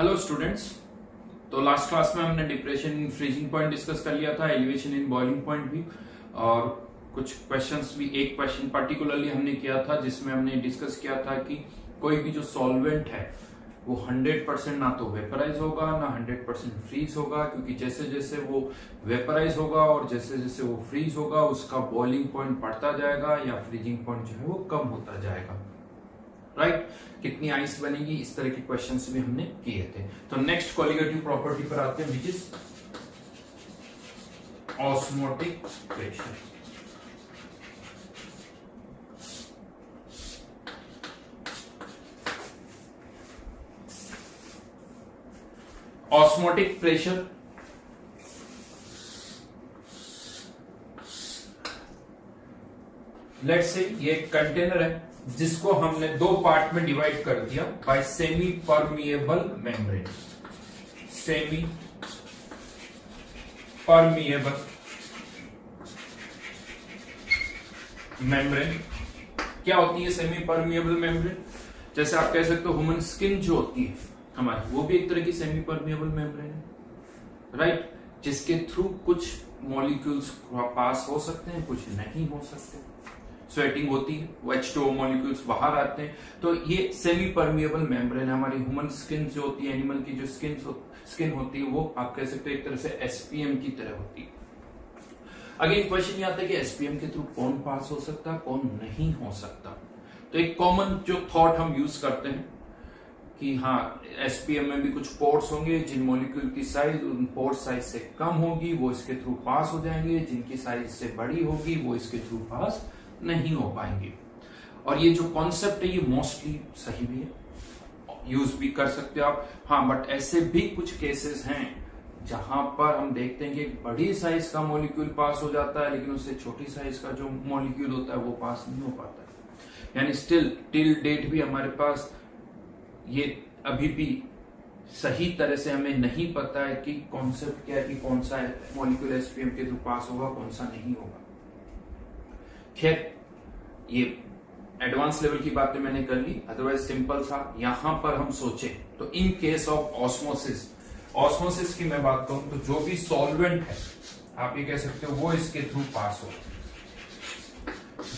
Hello students. तो last class में हमने depression in freezing point discuss कर लिया था, एलिवेशन इन बॉइलिंग पॉइंट भी, और कुछ क्वेश्चंस भी। एक क्वेश्चन पर्टिकुलरली हमने किया था जिसमें हमने डिस्कस किया था कि कोई भी जो सॉल्वेंट है वो 100% ना तो वेपराइज होगा ना 100% फ्रीज होगा, क्योंकि जैसे जैसे वो वेपराइज होगा और जैसे जैसे वो फ्रीज होगा उसका बॉइलिंग पॉइंट बढ़ता जाएगा या फ्रीजिंग पॉइंट जो है वो कम होता जाएगा। राइट कितनी आइस बनेगी, इस तरह के क्वेश्चंस भी हमने किए थे। तो नेक्स्ट कोलिगेटिव प्रॉपर्टी पर आते हैं, which is osmotic pressure. Osmotic pressure let's say ये एक कंटेनर है जिसको हमने दो पार्ट में डिवाइड कर दिया bye semi permeable membrane. Semi permeable membrane क्या होती है? सेमी परमिएबल मेम्ब्रेन, जैसे आप कह सकते हो ह्यूमन स्किन जो होती है हमारी, वो भी एक तरह की सेमी परमिएबल मेम्ब्रेन है, राइट, जिसके थ्रू कुछ मॉलिक्यूल्स पास हो सकते हैं, कुछ नहीं हो सकते। स्वेटिंग होती है, वो H2O मॉलिक्यूल्स बाहर आते हैं। तो ये सेमी परमिएबल मेम्ब्रेन है। हमारी ह्यूमन स्किन जो होती है, एनिमल की जो स्किन होती है, वो आप कह सकते हो एक तरह से एसपीएम की तरह होती है। अगेन क्वेश्चन ये आता है कि एसपीएम के थ्रू कौन पास हो सकता है, कौन नहीं हो सकता। तो एक कॉमन जो थॉट हम यूज करते हैं कि हाँ, एसपीएम में भी कुछ पोर्स होंगे, जिन मॉलिक्यूल की साइज उन पोर्ट साइज से कम होगी वो इसके थ्रू पास हो जाएंगे, जिनकी साइज से बड़ी होगी वो इसके थ्रू पास नहीं हो पाएंगे। और ये जो कॉन्सेप्ट है ये मोस्टली सही भी है, यूज भी कर सकते हो आप। हाँ, बट ऐसे भी कुछ केसेस हैं जहां पर हम देखते हैं कि एक बड़ी साइज का मॉलिक्यूल पास हो जाता है लेकिन उससे छोटी साइज का जो मॉलिक्यूल होता है वो पास नहीं हो पाता है। यानी स्टिल टिल डेट भी हमारे पास ये अभी भी सही तरह से हमें नहीं पता है कि कॉन्सेप्ट क्या है कि कौन सा मॉलिक्यूल एसपीएम के थ्रू पास होगा, कौन सा नहीं होगा। खैर, ये एडवांस लेवल की बातें मैंने कर ली, अदरवाइज सिंपल था। यहां पर हम सोचे तो इन केस ऑफ ऑस्मोसिस की मैं बात करूं तो जो भी सॉल्वेंट है आप ये कह सकते हो वो इसके थ्रू पास होगा।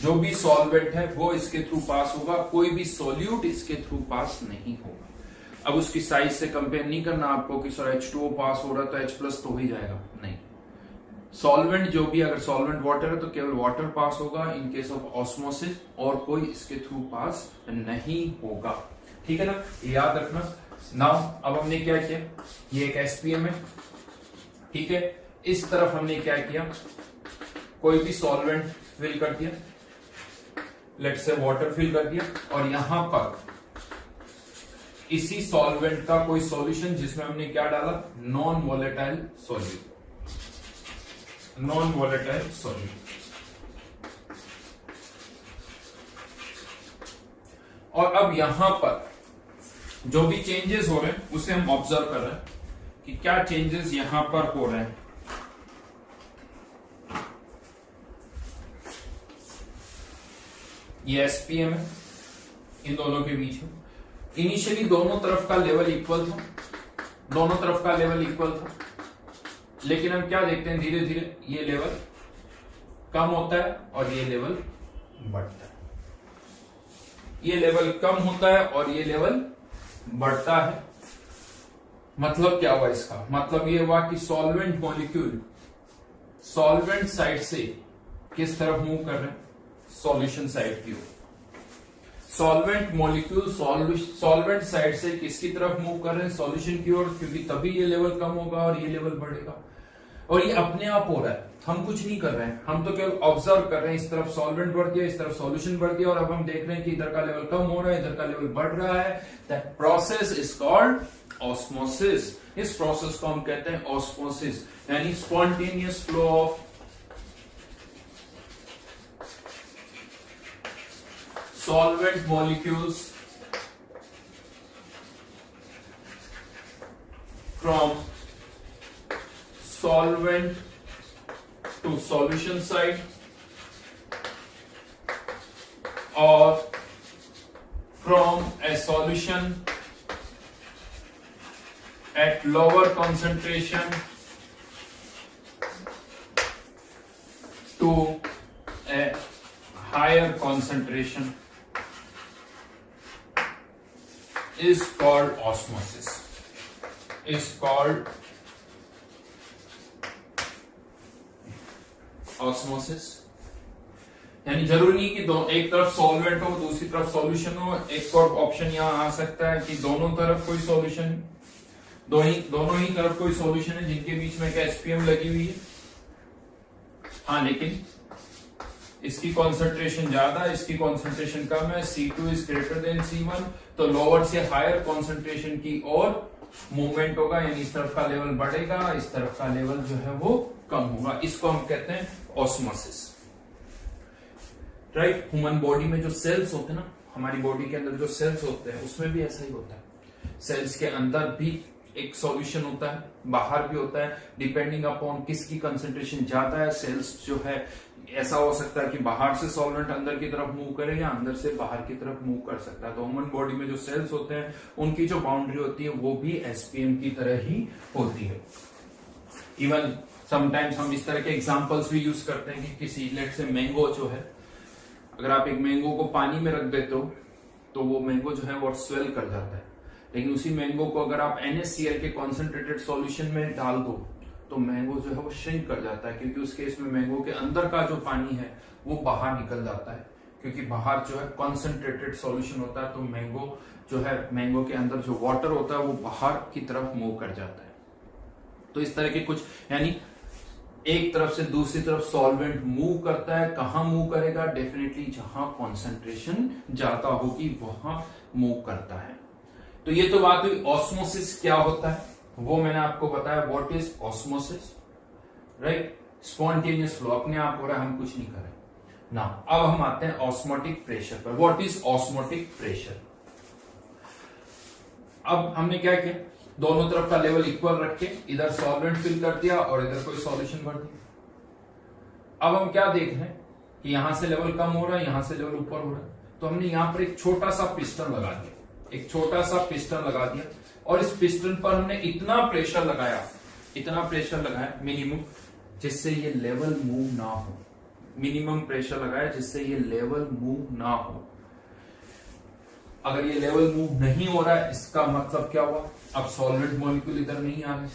जो भी सॉल्वेंट है वो इसके थ्रू पास होगा, कोई भी सॉल्यूट इसके थ्रू पास नहीं होगा। अब उसकी साइज से कंपेयर नहीं करना आपको कि सर H2O पास हो रहा है तो H+ तो हो ही जाएगा, नहीं। सॉल्वेंट जो भी, अगर सॉल्वेंट वाटर है तो केवल वाटर पास होगा इन केस ऑफ ऑस्मोसिस, और कोई इसके थ्रू पास नहीं होगा। ठीक है ना, याद रखना। नाउ अब हमने क्या किया, ये एक एसपीएम है, ठीक है। इस तरफ हमने क्या किया, कोई भी सॉल्वेंट फिल कर दिया, लेट्स से वाटर फिल कर दिया, और यहां पर इसी सॉल्वेंट का कोई सॉल्यूशन जिसमें हमने क्या डाला, नॉन वोलेटाइल सॉल्यूट। और अब यहां पर जो भी चेंजेस हो रहे हैं उसे हम ऑब्जर्व कर रहे हैं कि क्या चेंजेस यहां पर हो रहे हैं। ये एसपीएम है, इन दोनों के बीच में इनिशियली दोनों तरफ का लेवल इक्वल था, लेकिन हम क्या देखते हैं, धीरे धीरे ये लेवल कम होता है और ये लेवल बढ़ता है। ये लेवल कम होता है और ये लेवल बढ़ता है। मतलब क्या हुआ इसका? मतलब ये हुआ कि सॉल्वेंट मॉलिक्यूल सॉल्वेंट साइड से किस तरफ मूव कर रहे हैं, सॉल्यूशन साइड की ओर। सॉल्वेंट मॉलिक्यूल सॉल्वेंट साइड से किसकी तरफ मूव कर रहे हैं, सॉल्यूशन की ओर, क्योंकि तभी ये लेवल कम होगा और ये लेवल बढ़ेगा। और ये अपने आप हो रहा है, हम कुछ नहीं कर रहे हैं, हम तो केवल ऑब्जर्व कर रहे हैं। इस तरफ सॉल्वेंट बढ़ गया, इस तरफ सॉल्यूशन बढ़ गया, और अब हम देख रहे हैं कि इधर का लेवल कम हो रहा है, इधर का लेवल बढ़ रहा है। That process is called osmosis. इस प्रोसेस को हम कहते हैं ऑस्मोसिस, यानी spontaneous flow of solvent molecules from solvent to solution side or from a solution at lower concentration to a higher concentration is called osmosis. Is called osmosis. यानी जरूरी नहीं कि एक तरफ सॉल्वेंट हो दूसरी तरफ सॉल्यूशन हो। एक और ऑप्शन यहां आ सकता है कि दोनों तरफ कोई सॉल्यूशन, दोनों ही तरफ कोई सॉल्यूशन है जिनके बीच में क्या एसपीएम लगी हुई है। हाँ, लेकिन इसकी कॉन्सेंट्रेशन ज्यादा, इसकी कॉन्सेंट्रेशन कम है, C2 is greater than C1, तो लोअर से हायर कॉन्सेंट्रेशन की ओर मूवमेंट होगा, यानी इस तरफ का लेवल बढ़ेगा, इस तरफ का लेवल जो है वो कम होगा। इसको हम कहते हैं ऑस्मोसिस, राइट। ह्यूमन बॉडी में जो सेल्स होते हैं ना, हमारी बॉडी के अंदर जो सेल्स होते हैं उसमें भी ऐसा ही होता है। सेल्स के अंदर भी एक सॉल्यूशन होता है, बाहर भी होता है, डिपेंडिंग अपॉन किसकी कंसंट्रेशन ज्यादा है। सेल्स जो है ऐसा हो सकता है कि बाहर से सॉल्वेंट अंदर की तरफ मूव करे या अंदर से बाहर की तरफ मूव कर सकता है। तो ह्यूमन बॉडी में जो सेल्स होते हैं उनकी जो बाउंड्री होती है वो भी एसपीएम की तरह ही होती है। इवन समटाइम्स हम इस तरह के एग्जांपल्स भी यूज करते हैं कि किसी लेट से मैंगो जो है, अगर आप एक मैंगो को पानी में रख देते हो तो वो मैंगो जो है वो स्वेल कर जाता है, लेकिन उसी मैंगो को अगर आप NaCl के कॉन्सेंट्रेटेड सॉल्यूशन में डाल दो तो मैंगो जो है वो श्रिंक कर जाता है, क्योंकि उस केस में मैंगो के अंदर का जो पानी है वो बाहर निकल जाता है, क्योंकि बाहर जो है कॉन्सेंट्रेटेड सॉल्यूशन होता है। तो मैंगो जो है, मैंगो के अंदर जो वाटर होता है वो बाहर की तरफ मूव कर जाता है। तो इस तरह के कुछ, यानी एक तरफ से दूसरी तरफ सॉल्वेंट मूव करता है। कहां मूव करेगा? डेफिनेटली जहां कॉन्सेंट्रेशन ज्यादा होगी वहां मूव करता है। तो ये तो बात हुई ऑस्मोसिस क्या होता है, वो मैंने आपको बताया। What is osmosis, right. Spontaneous flow, अपने आप हो रहा है, हम कुछ नहीं कर रहे ना। अब हम आते हैं ऑस्मोटिक प्रेशर पर। What is osmotic pressure? अब हमने क्या किया, दोनों तरफ का लेवल इक्वल रख के इधर सॉल्वेंट फिल कर दिया और इधर कोई सॉल्यूशन भर दिया। अब हम क्या देख रहे हैं कि यहां से लेवल कम हो रहा है, यहां से लेवल ऊपर हो रहा है। तो हमने यहां पर एक छोटा सा पिस्टन लगा दिया, एक छोटा सा पिस्टन लगा दिया, और इस पिस्टन पर हमने इतना प्रेशर लगाया मिनिमम, जिससे ये लेवल मूव ना हो। मिनिमम प्रेशर लगाया जिससे ये लेवल मूव ना हो। अगर ये लेवल मूव नहीं हो रहा है, इसका मतलब क्या हुआ? अब सॉल्वेंट मॉलिक्यूल इधर नहीं आ रहे।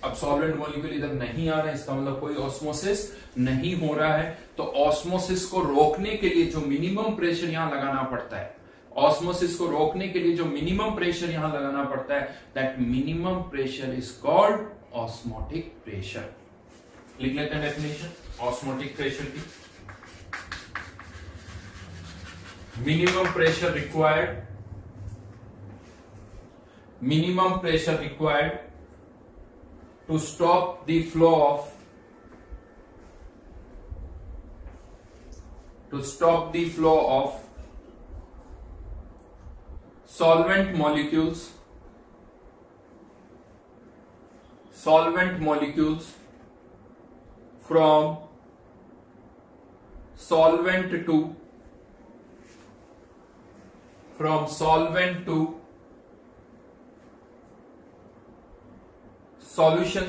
अब सॉल्वेंट मॉलिक्यूल इधर नहीं आ रहे, इसका मतलब कोई ऑस्मोसिस नहीं हो रहा है। तो ऑस्मोसिस को रोकने के लिए जो मिनिमम प्रेशर यहां लगाना पड़ता है, ऑस्मोसिस को रोकने के लिए जो मिनिमम प्रेशर यहां लगाना पड़ता है, that minimum pressure is called osmotic pressure. लिख लेते हैं डेफिनेशन ऑस्मोटिक प्रेशर की। minimum pressure required to stop the flow of solvent molecules from solvent to solution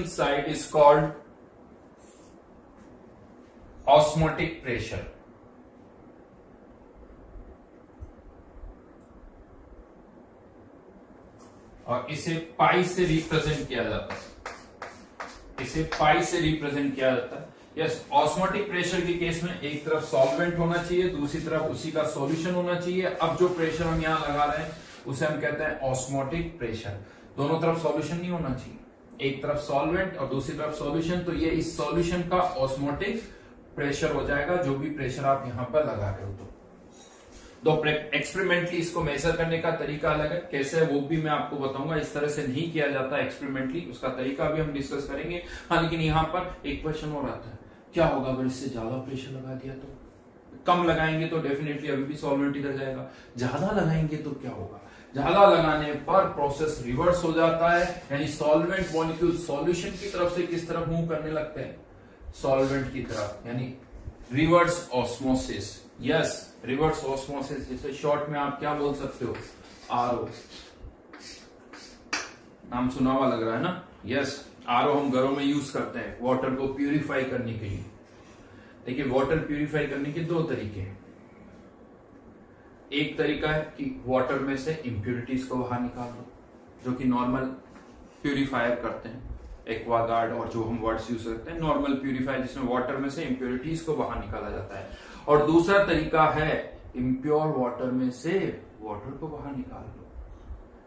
side is called osmotic pressure. और इसे पाई से रिप्रेजेंट किया जाता है, यस। ऑस्मोटिक प्रेशर के केस में एक तरफ सॉल्वेंट होना चाहिए, दूसरी तरफ उसी का सॉल्यूशन होना चाहिए। अब जो प्रेशर हम यहां लगा रहे हैं उसे हम कहते हैं ऑस्मोटिक प्रेशर। दोनों तरफ सॉल्यूशन नहीं होना चाहिए, एक तरफ सॉल्वेंट और दूसरी तरफ सॉल्यूशन, तो ये इस सॉल्यूशन का ऑस्मोटिक प्रेशर हो जाएगा, जो भी प्रेशर आप यहां पर लगा रहे हो। तो एक्सपेरिमेंटली इसको मेजर करने का तरीका अलग है, कैसे है वो भी मैं आपको बताऊंगा। इस तरह से नहीं किया जाता एक्सपेरिमेंटली, उसका तरीका भी हम डिस्कस करेंगे। हाँ, लेकिन यहाँ पर एक क्वेश्चन और आता है, क्या होगा अगर इससे ज्यादा प्रेशर लगा दिया तो? कम लगाएंगे तो डेफिनेटली अभी भी सॉल्वेंट इधर जाएगा, ज्यादा लगाएंगे तो क्या होगा? ज्यादा लगाने पर प्रोसेस रिवर्स हो जाता है, यानी सॉल्वेंट मॉलिक्यूल सॉल्यूशन की तरफ से किस तरफ मूव करने लगते हैं? सॉल्वेंट की तरफ, यानी reverse osmosis. Yes, reverse osmosis, जिसे शॉर्ट में आप क्या बोल सकते हो, आरओ। नाम सुना हुआ लग रहा है ना। यस, आरओ हम घरों में यूज करते हैं वाटर को प्यूरिफाई करने के लिए। देखिए, वाटर प्यूरिफाई करने के दो तरीके हैं। एक तरीका है कि वाटर में से इंप्यूरिटीज को बाहर निकाल दो, जो कि नॉर्मल प्यूरिफायर करते हैं, एक्वागार्ड और जो हम वर्ड्स यूज करते हैं, नॉर्मल प्यूरिफायर जिसमें वाटर में से इंप्यूरिटीज को बाहर निकाला जाता है। और दूसरा तरीका है इम्प्योर वाटर में से वाटर को बाहर निकाल लो।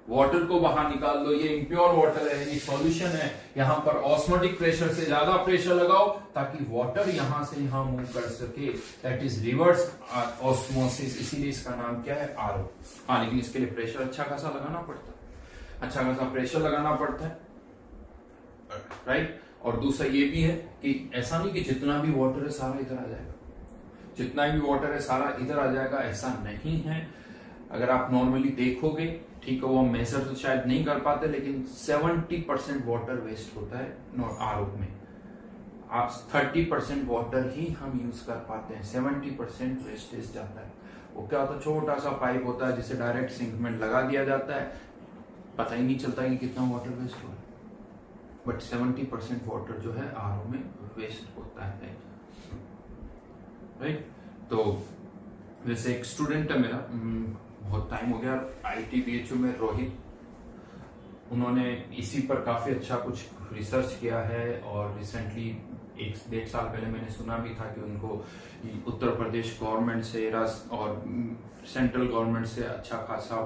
वाटर को बाहर निकाल लो, ये इम्प्योर वाटर है, ये सॉल्यूशन है, यहां पर ऑस्मोटिक प्रेशर से ज्यादा प्रेशर लगाओ ताकि वाटर यहां से यहां मूव कर सके। दैट इज रिवर्स ऑस्मोसिस, इसीलिए इसका नाम क्या है, आरओ। हाँ, लेकिन इसके लिए प्रेशर अच्छा खासा लगाना पड़ता है, अच्छा खासा प्रेशर लगाना पड़ता है, राइट। और दूसरा ये भी है कि ऐसा नहीं कि जितना भी वाटर है सारा इधर आ जाएगा, जितना भी वाटर है सारा इधर आ जाएगा, ऐसा नहीं है। अगर आप नॉर्मली देखोगे, ठीक है, वो मेजर तो शायद नहीं कर पाते, लेकिन 70% वाटर वेस्ट होता है आरओ में। आप 30% वाटर ही हम यूज कर पाते हैं, 70% वेस्टेज जाता है। वो क्या होता है, छोटा सा पाइप होता है जिसे डायरेक्ट सिंक में लगा दिया जाता है, पता ही नहीं चलता कि कितना वाटर वेस्ट हुआ है, बट 70% वाटर जो है आरओ में वेस्ट होता है, राइट। तो जैसे एक स्टूडेंट है मेरा, बहुत टाइम हो गया, ITBHU में, रोहित, उन्होंने इसी पर काफी अच्छा कुछ रिसर्च किया है। और रिसेंटली 1-1.5 साल पहले मैंने सुना भी था कि उनको उत्तर प्रदेश गवर्नमेंट से और सेंट्रल गवर्नमेंट से अच्छा खासा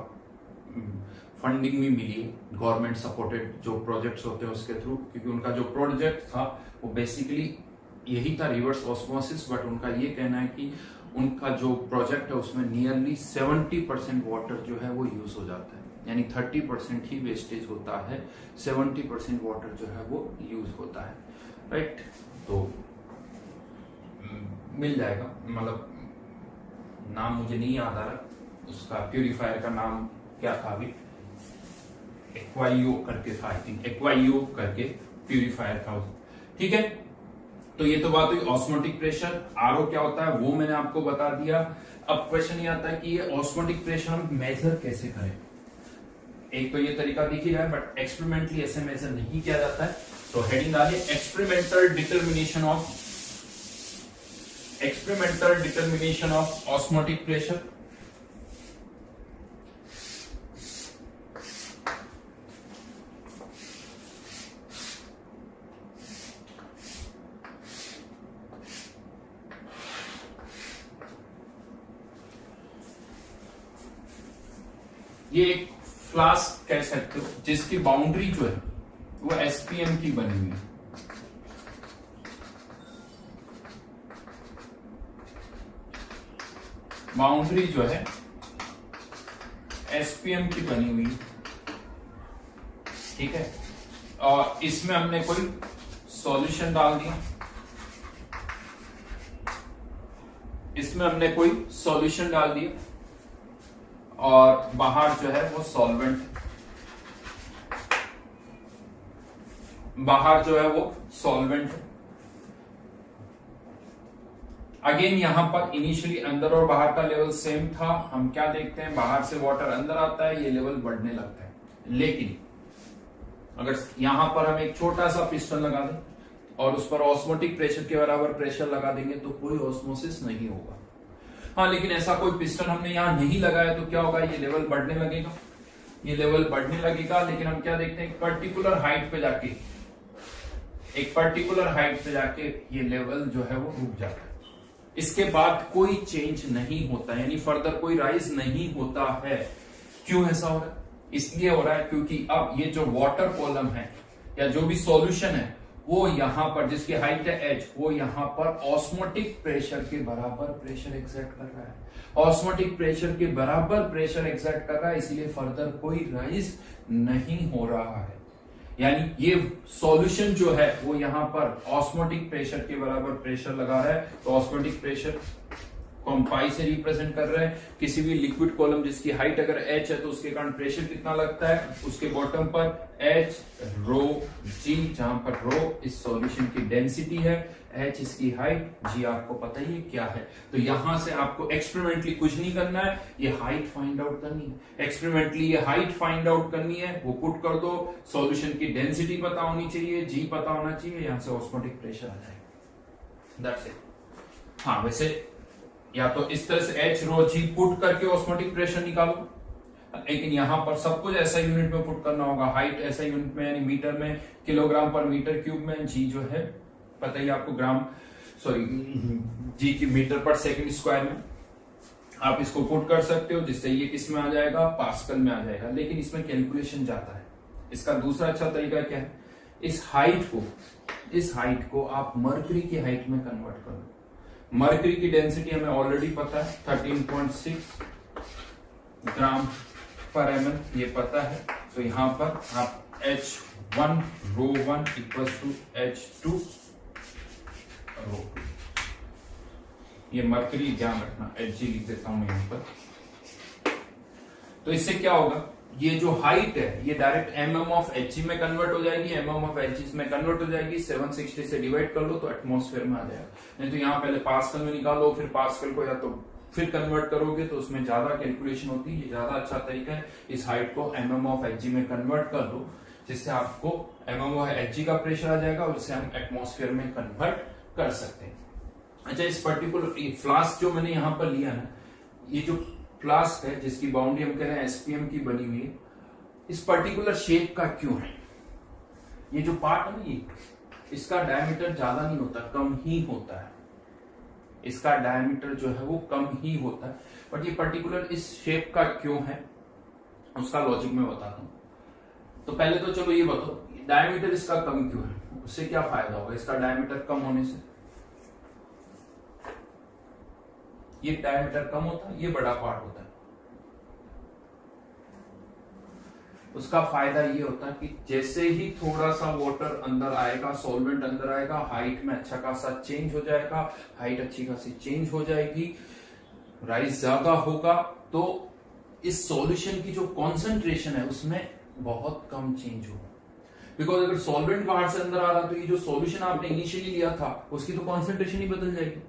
फंडिंग भी मिली है, गवर्नमेंट सपोर्टेड जो प्रोजेक्ट्स होते हैं उसके थ्रू, क्योंकि उनका जो प्रोजेक्ट था वो बेसिकली यही था, रिवर्स ऑस्मोसिस। बट उनका ये कहना है कि उनका जो प्रोजेक्ट है उसमें नियरली 70% वाटर जो है वो यूज हो जाता है, यानी 30% ही वेस्टेज होता है, 70% वाटर जो है वो यूज होता है, राइट। तो मिल जाएगा, मतलब नाम मुझे नहीं याद आ रहा उसका, प्यूरिफायर का नाम क्या था अभी, एक्वाइयो करके था, आई थिंक एक्वाइयो करके प्यूरिफायर था, ठीक है। तो ये तो बात हुई ऑस्मोटिक प्रेशर। आरओ क्या होता है वो मैंने आपको बता दिया। अब क्वेश्चन ये आता है कि ये ऑस्मोटिक प्रेशर हम मेजर कैसे करें। एक तो ये तरीका दिख ही रहा है, बट एक्सपेरिमेंटली ऐसे मेजर नहीं किया जाता है। तो हेडिंग डालिए, experimental determination of osmotic pressure. ये एक फ्लास्क कह सकते हो जिसकी बाउंड्री जो है वो एसपीएम की बनी हुई है। बाउंड्री जो है एसपीएम की बनी हुई है, ठीक है। और इसमें हमने कोई सॉल्यूशन डाल दिया, इसमें हमने कोई सॉल्यूशन डाल दिया और बाहर जो है वो सॉल्वेंट, बाहर जो है वो सॉल्वेंट है। अगेन यहां पर इनिशियली अंदर और बाहर का लेवल सेम था। हम क्या देखते हैं, बाहर से वाटर अंदर आता है, ये लेवल बढ़ने लगता है। लेकिन अगर यहां पर हम एक छोटा सा पिस्टन लगा दें और उस पर ऑस्मोटिक प्रेशर के बराबर प्रेशर लगा देंगे तो कोई ऑस्मोसिस नहीं होगा। हाँ, लेकिन ऐसा कोई पिस्टन हमने यहां नहीं लगाया तो क्या होगा, ये लेवल बढ़ने लगेगा, ये लेवल बढ़ने लगेगा। लेकिन हम क्या देखते हैं, एक पर्टिकुलर हाइट पे जाके ये लेवल जो है वो रुक जाता है। इसके बाद कोई चेंज नहीं होता, यानी फर्दर कोई राइज नहीं होता है। क्यों ऐसा हो रहा है? इसलिए हो रहा है क्योंकि अब ये जो वाटर कॉलम है या जो भी सॉल्यूशन है वो यहां पर, जिसकी हाइट है h, वो यहां पर ऑस्मोटिक प्रेशर के बराबर प्रेशर एक्सर्ट कर रहा है। ऑस्मोटिक प्रेशर के बराबर प्रेशर एक्सर्ट कर रहा है, इसलिए फर्दर कोई राइज नहीं हो रहा है। यानी ये सॉल्यूशन जो है वो यहां पर ऑस्मोटिक प्रेशर के बराबर प्रेशर लगा रहा है। तो ऑस्मोटिक प्रेशर को हम पाई से रिप्रेजेंट कर रहे हैं। किसी भी लिक्विड कॉलम जिसकी हाइट अगर h है तो उसके कारण प्रेशर कितना लगता है, उसके बॉटम पर h रो g, जहां पर रो इस सॉल्यूशन की डेंसिटी है, h इसकी हाइट, g आपको पता ही है क्या है। तो यहां से आपको एक्सपेरिमेंटली कुछ नहीं करना है, ये हाइट फाइंड आउट करनी है। एक्सपेरिमेंटली ये हाइट फाइंड आउट करनी है, वो पुट कर दो, सॉल्यूशन की डेंसिटी पता होनी चाहिए, g पता होना चाहिए, यहां से ऑस्मोटिक प्रेशर आ जाएगा। That's it. हाँ वैसे या तो इस तरह से h रो g पुट करके ऑस्मोटिक प्रेशर निकालो, लेकिन यहां पर सब कुछ ऐसा यूनिट में पुट करना होगा। हाइट ऐसा यूनिट में यानी मीटर में, किलोग्राम पर मीटर क्यूब में, जी जो है पता ही आपको ग्राम सॉरी जी की मीटर पर सेकंड स्क्वायर में। आप इसको पुट कर सकते हो जिससे ये किस में आ जाएगा, पास्कल में आ जाएगा। लेकिन इसमें कैलकुलेशन जाता है। इसका दूसरा अच्छा तरीका क्या है, इस हाइट को आप मर्करी की हाइट में कन्वर्ट करो। मर्करी की डेंसिटी हमें ऑलरेडी पता है 13.6 ग्राम पर एमएल, ये पता है। तो यहां पर आप H1 row 1 equal to H2 रो 2, ये मर्करी ध्यान रखना, Hg लिख देता हूं यहां पर। तो इससे क्या होगा, ये जो हाइट है ये डायरेक्ट mm ऑफ Hg में कन्वर्ट हो जाएगी, mm ऑफ Hg में कन्वर्ट हो जाएगी, 760 से डिवाइड कर लो तो एटमॉस्फेयर में आ जाएगा। नहीं तो यहाँ पहले पास्कल में निकालो, फिर पास्कल को या तो फिर कन्वर्ट करोगे तो उसमें ज्यादा कैलकुलेशन होती है। ये ज्यादा अच्छा तरीका है, इस हाइट को mm ऑफ Hg में कन्वर्ट कर दो, जिससे आपको mm ऑफ Hg का प्रेशर आ जाएगा और इससे हम एटमॉस्फेयर में कन्वर्ट कर सकते हैं। अच्छा, इस पर्टिकुलर फ्लास्क जो मैंने यहाँ पर लिया ना, ये जो फ्लास्क है जिसकी बाउंड्री हम कह रहे हैं एसपीएम की बनी हुई है, इस पर्टिकुलर शेप का क्यों है? ये जो पार्ट है ना, ये इसका डायमीटर ज्यादा नहीं होता, कम ही होता है। इसका डायमीटर जो है वो कम ही होता है, बट ये पर्टिकुलर इस शेप का क्यों है उसका लॉजिक मैं बताता हूं। तो पहले तो चलो ये बताओ, डायमीटर इसका कम क्यों है, उससे क्या फायदा होगा इसका डायमीटर कम होने से? ये डायमीटर कम होता है, ये बड़ा पार्ट होता है। उसका फायदा ये होता है कि जैसे ही थोड़ा सा वाटर अंदर आएगा, सॉल्वेंट अंदर आएगा, हाइट में अच्छा खासा चेंज हो जाएगा, हाइट अच्छी खासी चेंज हो जाएगी, राइज ज्यादा होगा, तो इस सॉल्यूशन की जो कॉन्सेंट्रेशन है उसमें बहुत कम चेंज होगा। बिकॉज अगर सॉल्वेंट बाहर से अंदर आ रहा तो ये जो सॉल्यूशन आपने इनिशियली लिया था उसकी तो कॉन्सेंट्रेशन ही बदल जाएगी।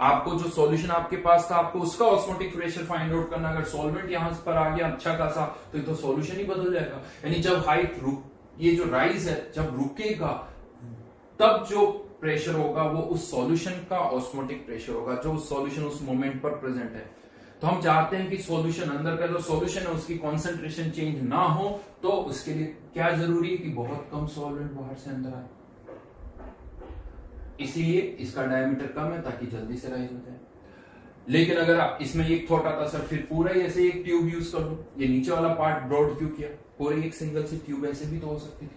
आपको जो सॉल्यूशन आपके पास था, आपको उसका ऑस्मोटिक प्रेशर फाइंड आउट करना, अगर सॉल्वेंट यहां पर आ गया अच्छा खासा तो ये तो सॉल्यूशन ही बदल जाएगा। यानी जब हाइट ये जो राइज है जब रुकेगा तब जो प्रेशर होगा वो उस सॉल्यूशन का ऑस्मोटिक प्रेशर होगा, जो उस सॉल्यूशन उस मोमेंट पर प्रेजेंट है। तो हम चाहते हैं कि सॉल्यूशन अंदर का जो सॉल्यूशन है उसकी कॉन्सेंट्रेशन चेंज ना हो, तो उसके लिए क्या जरूरी है कि बहुत कम सॉल्वेंट बाहर से अंदर आए। इसीलिए इसका डायमीटर कम है ताकि जल्दी से राइज हो जाए। लेकिन अगर आप इसमें एक छोटा था सर, फिर पूरा ही ऐसे एक ट्यूब यूज कर लो, ये नीचे वाला पार्ट ब्रॉड क्यों किया, पूरी एक सिंगल सी ट्यूब ऐसे भी तो हो सकती थी।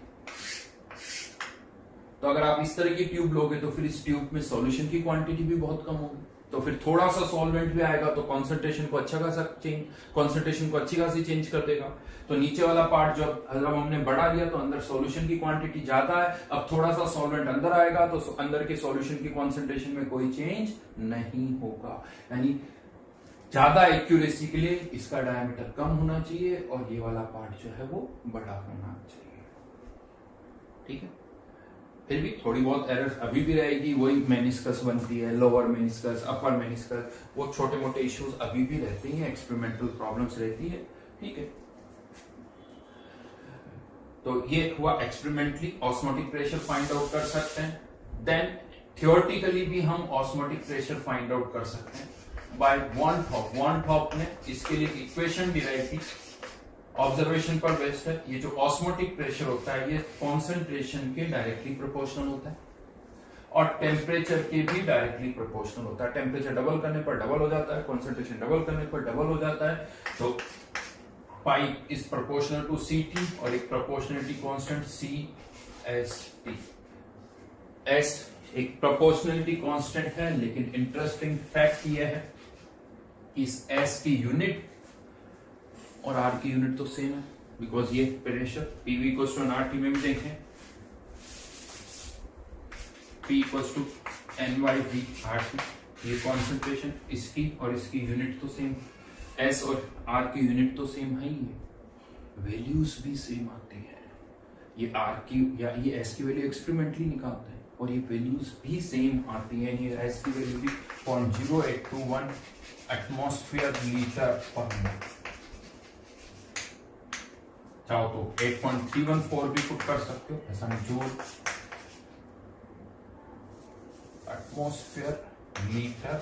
तो अगर आप इस तरह की ट्यूब लोगे तो फिर इस ट्यूब में सॉल्यूशन की क्वांटिटी भी बहुत कम होगी, तो फिर थोड़ा सा सॉल्वेंट भी आएगा तो कॉन्सेंट्रेशन को अच्छी खासी चेंज कर देगा। तो नीचे वाला पार्ट जब हमने बढ़ा लिया तो अंदर सॉल्यूशन की क्वांटिटी ज्यादा है, अब थोड़ा सा सॉल्वेंट अंदर आएगा तो अंदर के सॉल्यूशन की कॉन्सेंट्रेशन में कोई चेंज नहीं होगा। यानी ज्यादा एक्यूरेसी के लिए इसका डायमीटर कम होना चाहिए और ये वाला पार्ट जो है वो बड़ा होना चाहिए। ठीक है, फिर भी थोड़ी बहुत एरर अभी भी रहेगी, वही मेनिस्कस बनती है, लोअर मेनिस्कस, अपर मेनिस्कस, वो छोटे मोटे इश्यूज अभी भी रहते हैं, एक्सपेरिमेंटल प्रॉब्लम्स रहती है। ठीक है, तो ये हुआ experimentally osmotic pressure find out कर सकते हैं। देन थियोरेटिकली भी हम ऑस्मोटिक प्रेशर फाइंड आउट कर सकते हैं बाय वन थॉप ने इसके लिए इक्वेशन डिराइव की, ऑब्जर्वेशन पर बेस्ड है। ये जो ऑस्मोटिक प्रेशर होता है ये कॉन्सेंट्रेशन के डायरेक्टली प्रोपोर्शनल होता है और टेम्परेचर के भी डायरेक्टली प्रोपोर्शनल होता है। टेम्परेचर डबल करने पर डबल हो जाता है, कॉन्सेंट्रेशन डबल करने पर डबल हो जाता है। तो pi is proportional to Ct और एक प्रोपोर्शनलिटी कांस्टेंट CST। S एक प्रोपोर्शनलिटी कांस्टेंट है, लेकिन इंटरेस्टिंग फैक्ट यह है कि इस S की यूनिट और R की यूनिट तो सेम है, बिकॉज ये pressure PV equals to RT में भी देखें, P इक्वल्स टू NY/RT, ये कॉन्सेंट्रेशन इसकी और इसकी यूनिट तो सेम, S और R की यूनिट तो सेम है ही, वैल्यूज भी सेम आती है। ये R की या ये S की वैल्यू एक्सपेरिमेंटली निकालते हैं, और ये वैल्यूज भी सेम आती है, ये एस की वैल्यू भी 0.0821 एटमॉस्फेयर लीटर पर मिनट। चाहो तो 8.314 भी पुट कर सकते हो, ऐसा नहीं, जूल एटमॉस्फेयर लीटर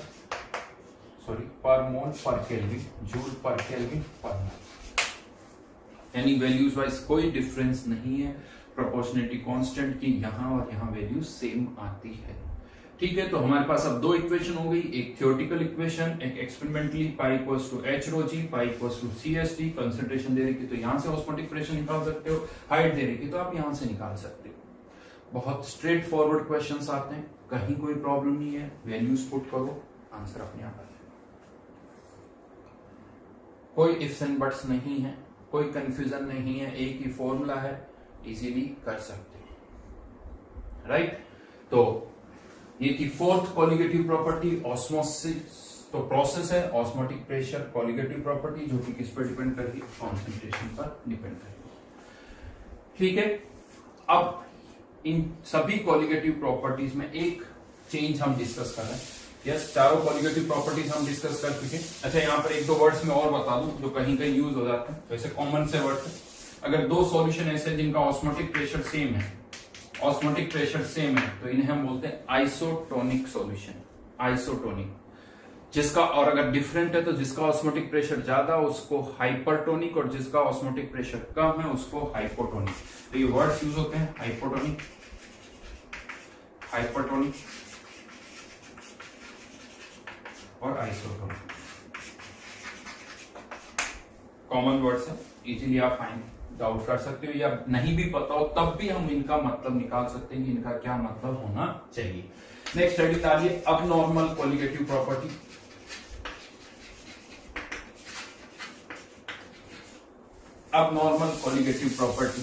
पर मोल पर केल्विन, जूल पर केल्विन पर मोल। यानी वैल्यूज वाइज कोई डिफरेंस नहीं है, प्रोपोर्शनलिटी कांस्टेंट की यहाँ और यहाँ वैल्यू सेम आती है। ठीक है, तो हमारे पास अब दो इक्वेशन हो गई, एक थ्योरेटिकल इक्वेशन, एक experimentally, pi equals to H rho G, pi equals to C S T. Concentration दे रखी तो यहाँ से ऑस्मोटिक प्रेशर निकाल सकते हो, हाइट दे रखी तो आप यहाँ से निकाल सकते हो। बहुत स्ट्रेट फॉरवर्ड क्वेश्चंस आते हैं, कहीं कोई प्रॉब्लम नहीं है, वैल्यूज पुट करो, आंसर अपने आप आ जाए। कोई इफ्स एंड बट्स नहीं है, कोई कंफ्यूजन नहीं है, एक ही फॉर्मूला है, इजीली कर सकते हो। राइट, तो ये थी फोर्थ कॉलिगेटिव प्रॉपर्टी, ऑस्मोसिस। तो प्रोसेस है ऑस्मोटिक प्रेशर कॉलिगेटिव प्रॉपर्टी, जो कि किस पर डिपेंड करती है, कॉन्सेंट्रेशन पर डिपेंड करती है। ठीक है, अब इन सभी कॉलिगेटिव प्रॉपर्टीज में एक चेंज हम डिस्कस कर रहे हैं। यस, चारों कॉलिगेटिव प्रॉपर्टीज हम डिस्कस कर चुके हैं। अच्छा, यहाँ पर एक दो वर्ड्स में और बता दूं जो कहीं कहीं यूज हो जाते हैं, वैसे कॉमन से वर्ड है। अगर दो सॉल्यूशन ऐसे जिनका ऑस्मोटिक प्रेशर सेम है, ऑस्मोटिक प्रेशर सेम है, तो इन्हें हम बोलते हैं आइसोटोनिक सॉल्यूशन। आइसोटोनिक, जिसका, और अगर डिफरेंट है तो जिसका ऑस्मोटिक प्रेशर ज्यादा उसको हाइपरटोनिक, और जिसका ऑस्मोटिक प्रेशर कम है उसको हाइपोटोनिक। तो ये वर्ड्स यूज होते हैं, हाइपोटोनिक, हाइपरटोनिक और आइसोटोनिक। कॉमन वर्ड्स है, इजीली आप फाइंड आउट कर सकते हो, या नहीं भी पता हो तब भी हम इनका मतलब निकाल सकते हैं कि इनका क्या मतलब होना चाहिए। नेक्स्ट स्टडी डालिए, अब नॉर्मल कॉलिगेटिव प्रॉपर्टी। अब नॉर्मल कॉलिगेटिव प्रॉपर्टी,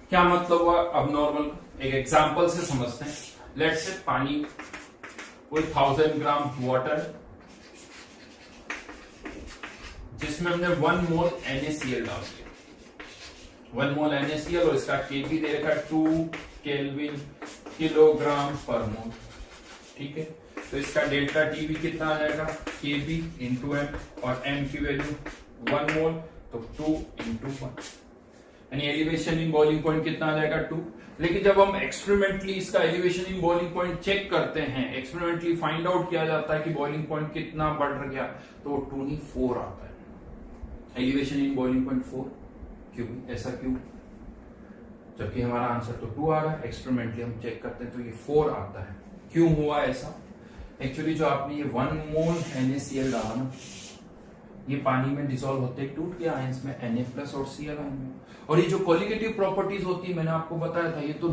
क्या मतलब हुआ अब नॉर्मल, एक एग्जांपल से समझते हैं। लेट्स से पानी कोई 1000 ग्राम वाटर, जिसमें हमने 1 मोल NaCl डाल दिया, 1 मोल NaCl, और इसका Kb दे रखा 2 केल्विन किलोग्राम पर मोल। ठीक है, तो इसका डेल्टा टीवी कितना आ जाएगा, Kb इंटू एम, और m की वैल्यू 1 मोल, तो 2 इंटू 1, यानी एलिवेशन इन बॉइलिंग पॉइंट कितना आ जाएगा 2। लेकिन जब हम एक्सपेरिमेंटली इसका elevation in boiling point check करते हैं, एक्सपेरिमेंटली फाइंड आउट किया जाता है कि बॉइलिंग पॉइंट कितना बढ़ गया, तो 2 नहीं 4 आता है। एलिवेशन इन बॉइलिंग पॉइंट 4, क्यों, ऐसा क्यों, जबकि हमारा आंसर तो 2 आ रहा है। एक्सपेरिमेंटली हम चेक करते हैं तो ये 4 आता है। क्यों हुआ ऐसा? एक्चुअली जो आपने ये 1 मोल NaCl डाला ना, ये पानी में डिसॉल्व होते टूट गया आयंस में, Na+ और Cl आयन में। और ये जो कॉलिगेटिव प्रॉपर्टीज होती है, मैंने आपको बताया था, ये तो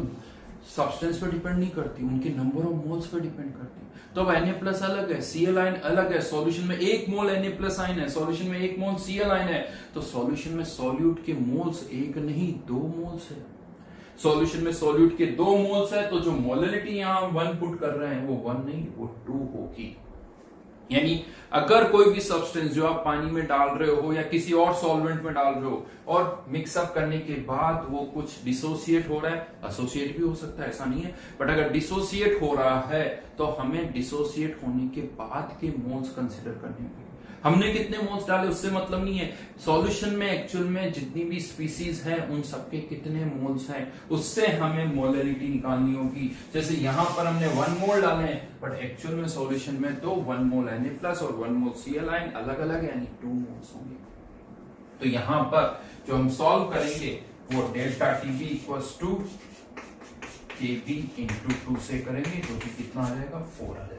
सब्सटेंस पे डिपेंड नहीं करती, उनके नंबर ऑफ मोल्स पे डिपेंड करती है। तो अब Na+ अलग है, Cl आयन अलग है, सॉल्यूशन में 1 मोल Na+ आयन है, सॉल्यूशन में 1 मोल Cl आयन है, तो सॉल्यूशन में सॉल्यूट के मोल्स 1 नहीं 2 मोल्स है। सॉल्यूशन में सॉल्यूट के 2 मोल्स है, तो जो मोलरिटी यहाँ 1 पुट कर रहे हैं वो 1 नहीं वो 2 होगी। यानी अगर कोई भी सब्सटेंस जो आप पानी में डाल रहे हो या किसी और सॉल्वेंट में डाल रहे हो, और मिक्सअप करने के बाद वो कुछ डिसोसिएट हो रहा है, एसोसिएट भी हो सकता है, ऐसा नहीं है, बट अगर डिसोसिएट हो रहा है तो हमें डिसोसिएट होने के बाद के मोल्स कंसिडर करने होंगे। हमने कितने मोल्स डाले उससे मतलब नहीं है, सॉल्यूशन में एक्चुअल में जितनी भी स्पीसीज हैं उन सबके कितने मोल्स हैं उससे हमें मोलरिटी निकालनी होगी। जैसे यहां पर हमने 1 मोल डाले हैं, बट एक्चुअल में सॉल्यूशन में तो 1 मोल Na+ और 1 मोल Cl आयन अलग अलग है, यानी 2 मोल्स होंगे। तो यहां पर जो हम सॉल्व करेंगे वो delta TB equals to Kb into 2 से करेंगे, जो कि कितना आ जाएगा 4 आ जाएगा।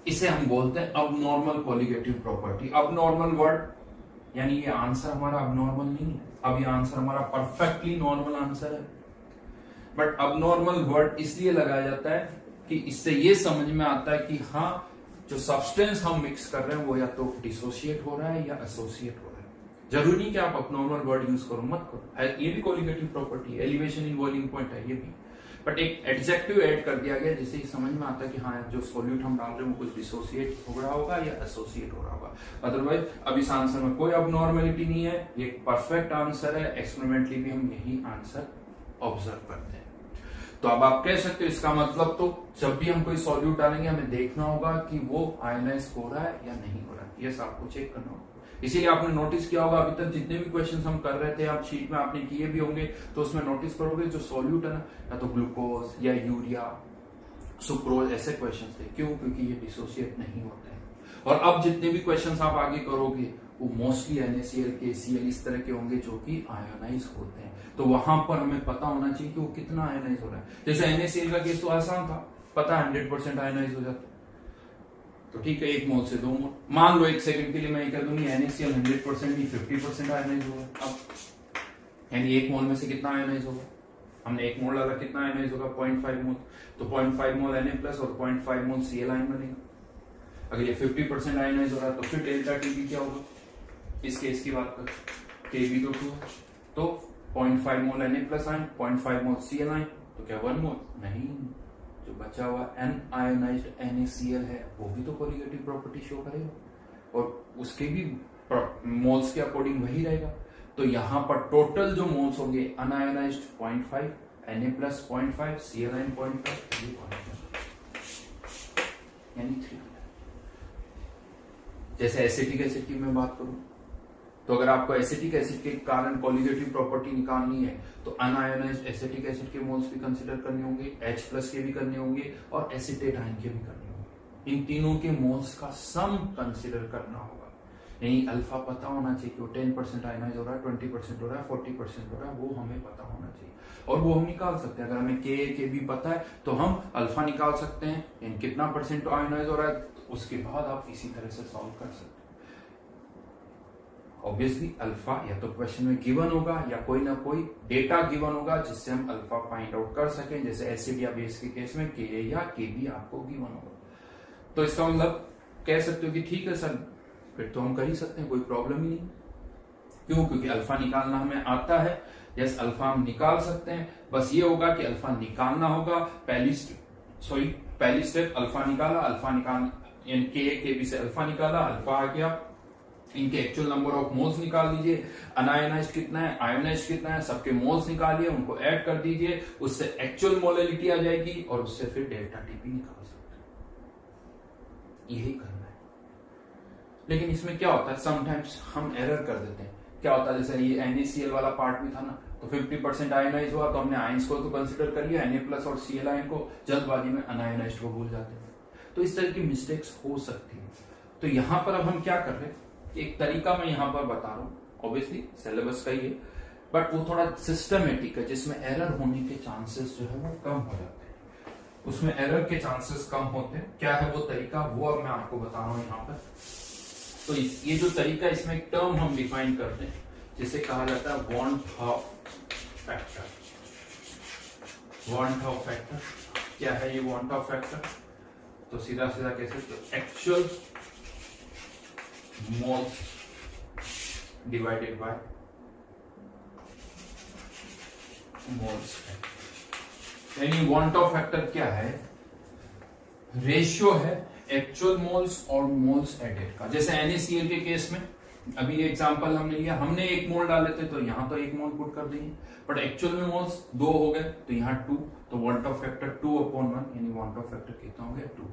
इसे हम बोलते हैं अब नॉर्मल कॉलिगेटिव प्रॉपर्टी। अब नॉर्मल वर्ड यानी ये आंसर हमारा अब नॉर्मल नहीं है, अब ये आंसर हमारा परफेक्टली नॉर्मल आंसर है। बट अब नॉर्मल वर्ड इसलिए लगाया जाता है कि इससे ये समझ में आता है कि हाँ, जो सब्सटेंस हम मिक्स कर रहे हैं वो या तो डिसोसिएट हो रहा है या एसोसिएट हो रहा है। जरूरी नहीं कि आप अपनॉर्मल वर्ड यूज करो, मत करो, ये भी कोलिगेटिव प्रॉपर्टी है, एलिवेशन इन बॉइलिंग पॉइंट है ये भी, बट एक एडजेक्टिव ऐड कर दिया गया जिससे समझ में आता है कि हाँ जो सॉल्यूट हम डाल रहे हैं वो कुछ डिसोसिएट हो रहा होगा या एसोसिएट हो रहा होगा। अदरवाइज अब इस आंसर में कोई अबनॉर्मेलिटी नहीं है, ये परफेक्ट आंसर है, एक्सपेरिमेंटली भी हम यही आंसर ऑब्जर्व करते हैं। तो अब आप कह सकते हो इसका मतलब तो जब भी हम कोई सॉल्यूट डालेंगे हमें देखना होगा कि वो आयनाइज हो रहा है या नहीं हो रहा है, यस आपको चेक करना होगा। इसीलिए आपने नोटिस किया होगा अभी तक जितने भी क्वेश्चंस हम कर रहे थे, आप शीट में आपने किए भी होंगे, तो उसमें नोटिस करोगे जो सॉल्यूट है ना, या तो ग्लूकोज या यूरिया, सुक्रोज, ऐसे क्वेश्चंस थे। क्यों? क्योंकि ये डिसोसिएट नहीं होते हैं। और अब जितने भी क्वेश्चंस आप आगे करोगे वो मोस्टली NaCl, KCl इस तरह के होंगे जो कि आयोनाइज होते हैं। तो वहां पर हमें पता होना चाहिए कि वो कितना आयोनाइज हो रहा है। जैसे NaCl का केस तो आसान था, पता 100% आयोनाइज हो जाता, तो ठीक है 1 मोल से 2 मोल, मान लो 1 सेकंड के लिए मैं कह दूंगी NaCl 100% नहीं 50% आयोनाइज होगा। अब यानी 1 मोल में से कितना आयोनाइज होगा, हमने 1 मोल डाला, कितना आयोनाइज होगा 0.5 मोल, तो 0.5 मोल Na+ और 0.5 मोल Cl आयन बनेगा। अगर ये 50% आयोनाइज हो रहा है तो फिर डेल्टा Tb क्या होगा, इस केस की बात करें Kb तो 2, तो 0.5 मोल Na+ आयन, 0.5 मोल Cl आयन, तो क्या 1 मोल नहीं, जो बचा हुआ अनआयोनाइज्ड NaCl है वो भी तो कोलिगेटिव प्रॉपर्टी शो करेगा और उसके भी मोल्स के अकॉर्डिंग वही रहेगा। तो यहां पर टोटल जो मोल्स होंगे अनआयोनाइज्ड 0.5, Na+ 0.5, Cl 0.5, यानी 3। जैसे एसिटिक एसिड की मैं बात करूं तो अगर आपको एसिटिक एसिड के कारण कोलिगेटिव प्रॉपर्टी निकालनी है तो अनआयोनाइज्ड एसिटिक एसिड के मोल्स भी कंसीडर करने होंगे, H+ के भी करने होंगे और एसिटेट आयन के भी करने होंगे। इन तीनों के मोल्स का सम कंसीडर करना होगा, यानी अल्फा पता होना चाहिए कि वो 10% आयोनाइज हो रहा है, 20% हो रहा है, 40% हो रहा है, वो हमें पता होना चाहिए और वो हम निकाल सकते हैं। अगर हमें के भी पता है तो हम अल्फा निकाल सकते हैं, यानी कितना % आयोनाइज हो रहा है, उसके बाद आप इसी तरह से सॉल्व कर सकते हैं। ऑब्वियसली अल्फा या तो क्वेश्चन में गिवन होगा या कोई ना कोई डेटा गिवन होगा जिससे हम अल्फा फाइंड आउट कर सकें। जैसे एसिड या बेस के केस में Ka या Kb आपको गिवन होगा, तो इसका मतलब कह सकते हो कि ठीक है सर फिर तो हम कर ही सकते हैं, कोई प्रॉब्लम ही नहीं। क्यों? क्योंकि अल्फा निकालना हमें आता है। यस अल्फा हम निकाल सकते हैं, बस ये होगा कि अल्फा निकालना होगा। पहली स्टेप अल्फा निकाल Kb से अल्फा निकाला, अल्फा आ गया, इनके एक्चुअल नंबर ऑफ मोल्स निकाल दीजिए, अनआयोनाइज्ड कितना है, आयोनाइज्ड कितना है, सबके मोल्स निकालिए, उनको ऐड कर दीजिए, उससे एक्चुअल मोलैलिटी आ जाएगी और उससे फिर डेल्टा Tb निकाल सकते हैं। यही करना है। लेकिन इसमें क्या होता है, समटाइम्स हम एरर कर देते हैं। क्या होता है, जैसे ये NaCl वाला पार्ट भी था ना, तो 50% आयोनाइज हुआ तो हमने आयंस को तो कंसिडर कर लिया, Na+ और Cl आयन को, जल्दबाजी में अनआयोनाइज्ड को भूल जाते हैं। तो इस तरह की मिस्टेक्स हो सकती है। तो यहां पर अब हम क्या कर रहे हैं, एक तरीका मैं यहां पर बता रहा हूं, ऑब्वियसली सिलेबस का ही है, बट वो थोड़ा सिस्टमेटिक है जिसमें एरर होने के चांसेस जो है वो कम हो जाते हैं, उसमें एरर के चांसेस कम होते हैं। क्या है वो तरीका, वो अब मैं आपको बता रहा हूं यहां पर। तो ये जो तरीका, इसमें एक टर्म हम डिफाइन करते हैं जिसे कहा जाता है want Hoff factor. Want Hoff factor क्या है, ये वांट ऑफ फैक्टर तो सीधा सीधा कह सकते actual moles divided by moles. यानी वांट ऑफ फैक्टर क्या है, रेशियो है एक्चुअल मोल्स और मोल्स एडेड का। जैसे NaCl के केस में अभी एग्जांपल हमने लिया, हमने 1 मोल डाले थे तो यहां तो 1 मोल पुट कर देंगे, बट एक्चुअल में मोल्स 2 हो गए तो यहां 2, तो वांट ऑफ फैक्टर 2/1, यानी वांट ऑफ फैक्टर कितना हो गया 2।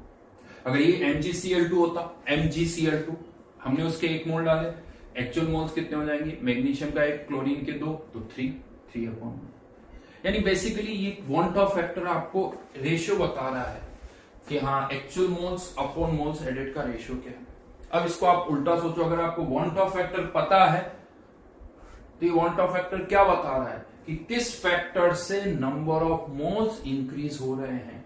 अगर ये MgCl2 होता, MgCl2 हमने उसके 1 मोल डाले, एक्चुअल मोल्स कितने हो जाएंगे, मैग्नीशियम का 1, क्लोरीन के 2, तो 3/1। यानी बेसिकली ये वांट ऑफ फैक्टर आपको रेशियो बता रहा है कि हाँ actual moles upon moles added का रेशियो क्या है। अब इसको आप उल्टा सोचो, अगर आपको वांट ऑफ फैक्टर पता है तो ये वांट ऑफ फैक्टर क्या बता रहा है कि किस फैक्टर से नंबर ऑफ मोल्स इंक्रीज हो रहे हैं,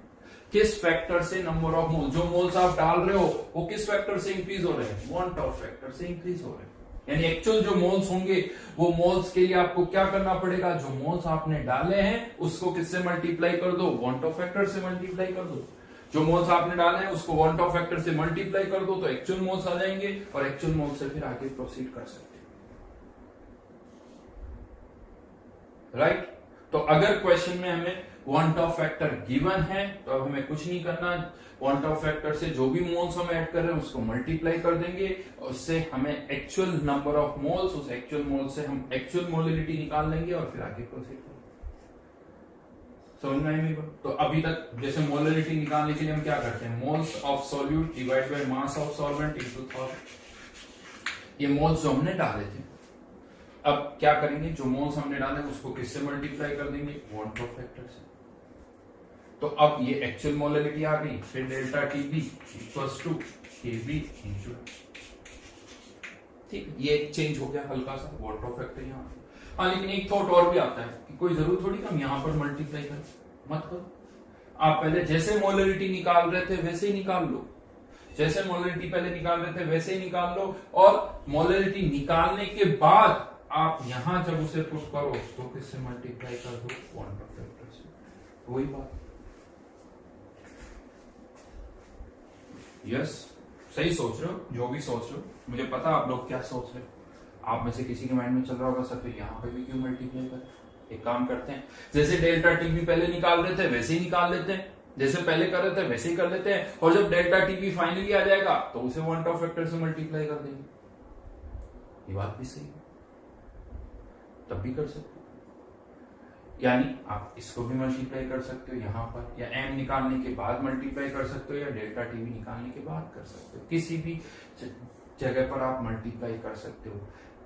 किस फैक्टर से नंबर ऑफ मोल्स, जो मोल्स आप डाल रहे हो वो किस फैक्टर से इंक्रीज हो रहे हैं, वांट ऑफ फैक्टर से इंक्रीज हो रहे हैं। यानी एक्चुअल जो मोल्स होंगे वो मोल्स के लिए आपको क्या करना पड़ेगा, जो मोल्स आपने डाले हैं उसको किससे मल्टीप्लाई कर दो, वांट ऑफ फैक्टर से मल्टीप्लाई कर दो। जो मोल्स आपने डाले हैं उसको वांट ऑफ फैक्टर से मल्टीप्लाई कर दो तो एक्चुअल मोल्स आ जाएंगे और एक्चुअल मोल्स से फिर आगे प्रोसीड कर सकते हैं। राइट। तो अगर क्वेश्चन में हमें क्वांट ऑफ फैक्टर गिवन है तो अब हमें कुछ नहीं करना, क्वांट ऑफ फैक्टर से जो भी मोल्स हम ऐड कर रहे हैं उसको मल्टीप्लाई कर देंगे, उससे हमें एक्चुअल नंबर ऑफ मोल्स, उस एक्चुअल मोल से हम एक्चुअल मोलिलिटी निकाल लेंगे और फिर आगे प्रोसीड करेंगे। समझ में आई मेरी बात? तो अभी तक जैसे मोलिलिटी निकालने के लिए हम क्या करते हैं, moles of solute divide by mass of solvent into 1000। ये मोल्स जो हमने डाले थे, अब क्या करेंगे, जो मोल्स हमने डाले उसको किससे मल्टीप्लाई कर देंगे, क्वांट ऑफ फैक्टर से। तो अब ये एक्चुअल मोलिलिटी आ गई, फिर delta TB equals to KB into, ठीक, ये एक चेंज हो गया हल्का सा, क्वांट ऑफ फैक्टर यहाँ। हाँ, लेकिन एक थॉट और भी आता है कि कोई जरूर थोड़ी हम यहां पर मल्टीप्लाई करें, मत करो। आप पहले जैसे मोलिलिटी निकाल रहे थे वैसे ही निकाल लो, जैसे मोलिलिटी पहले निकाल रहे थे वैसे ही निकाल लो, और मोलिलिटी निकालने के बाद आप यहां जब उसे पुट करो तो किससे मल्टीप्लाई कर दो, क्वांट ऑफ फैक्टर से। वही बात, यस, सही सोच रहे हो, जो भी सोच रहे हो, मुझे पता आप लोग क्या सोच रहे हो। आप में से किसी के माइंड में चल रहा होगा सर फिर यहाँ पे भी क्यों मल्टीप्लाई कर। एक काम करते हैं, जैसे डेल्टा टीबी पहले निकाल रहे थे वैसे ही निकाल लेते हैं, जैसे पहले कर रहे थे वैसे ही कर लेते हैं, और जब डेल्टा टीबी फाइनली आ जाएगा तो उसे क्वांट ऑफ फैक्टर से मल्टीप्लाई कर देंगे। ये बात भी सही है, तब भी कर सकते हो। यानी आप इसको भी मल्टीप्लाई कर सकते हो यहाँ पर, या एम निकालने के बाद मल्टीप्लाई कर सकते हो, या डेल्टा टीबी निकालने के बाद कर सकते हो, किसी भी जगह पर आप मल्टीप्लाई कर सकते हो।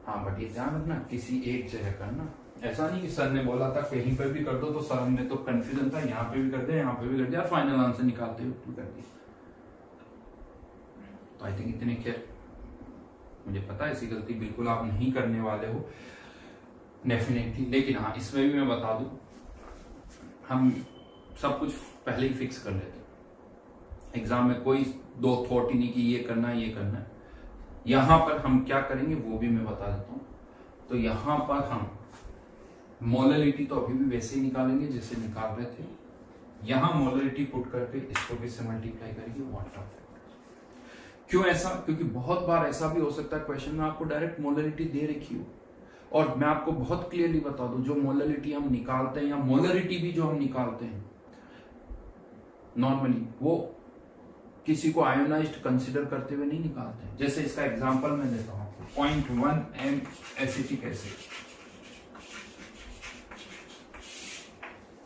हाँ, बट ये ध्यान रखना किसी एक जगह करना, ऐसा नहीं कि सर ने बोला था कहीं पर भी कर दो, तो सर हमने तो कंफ्यूजन था यहाँ पे भी कर दिया, यहाँ पे भी कर दिया, फाइनल आंसर निकालते हुए कर दिया। तो आई थिंक इतने क्लियर, मुझे पता है ऐसी गलती बिल्कुल आप नहीं करने वाले हो डेफिनेटली। लेकिन हाँ, इसमें भी मैं बता दूं, हम सब कुछ पहले ही फिक्स कर लेते हैं, एग्जाम में कोई दो थॉट ही नहीं कि ये करना है ये करना है। यहां पर हम क्या करेंगे वो भी मैं बता देता हूं। तो यहां पर हम मोलिलिटी तो अभी भी वैसे ही निकालेंगे जैसे निकाल रहे थे, यहां मोलिलिटी पुट करके इसको भी से मल्टीप्लाई करेंगे क्वांट ऑफ फैक्टर। क्यों ऐसा, क्योंकि बहुत बार ऐसा भी हो सकता है क्वेश्चन में आपको डायरेक्ट मोलिलिटी दे रखी हो, और मैं आपको बहुत क्लियरली बता दूं, जो मोलिलिटी हम निकालते हैं या मोलरिटी भी जो हम निकालते हैं नॉर्मली, वो किसी को आयोनाइज्ड कंसीडर करते हुए नहीं निकालते हैं। जैसे इसका एग्जांपल मैं देता हूं आपको, 0.1 m एसिटिक एसिड,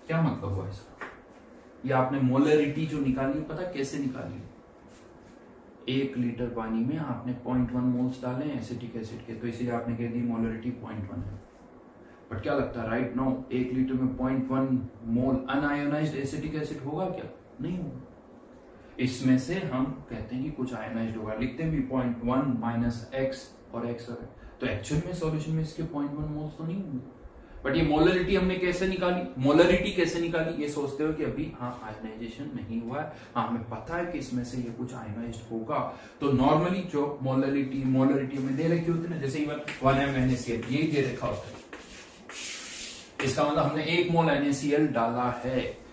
क्या मतलब हुआ इसका, ये आपने मोलरिटी जो निकाली, पता कैसे निकाली, 1 लीटर पानी में आपने 0.1 मोल्स डाले एसिटिक एसिड के, तो इसीलिए आपने कह दी मोलरिटी 0.1 है। बट क्या लगता है राइट नाउ 1 लीटर में 0.1 मोल अनआयोनाइज्ड एसिटिक एसिड होगा क्या, नहीं होगा। इसमें से हम कहते हैं कि कुछ आयोनाइज्ड होगा, लिखते हैं भी 0.1 माइनस x और x है, तो एक्चुअल में सॉल्यूशन में इसके 0.1 मोल्स तो नहीं होंगे। बट ये मोलरिटी हमने कैसे निकाली, मोलरिटी कैसे निकाली, ये सोचते हो कि अभी हाँ आयोनाइजेशन नहीं हुआ है, हाँ हमें पता है कि इसमें से ये कुछ आयोनाइज्ड होगा। तो नॉर्मली जो मोलरिटी में दे रखी होती है ना, जैसे इवन 1 m NaCl यही दे रखा होता है, इसका मतलब हमने 1 मोल NaCl डाला है।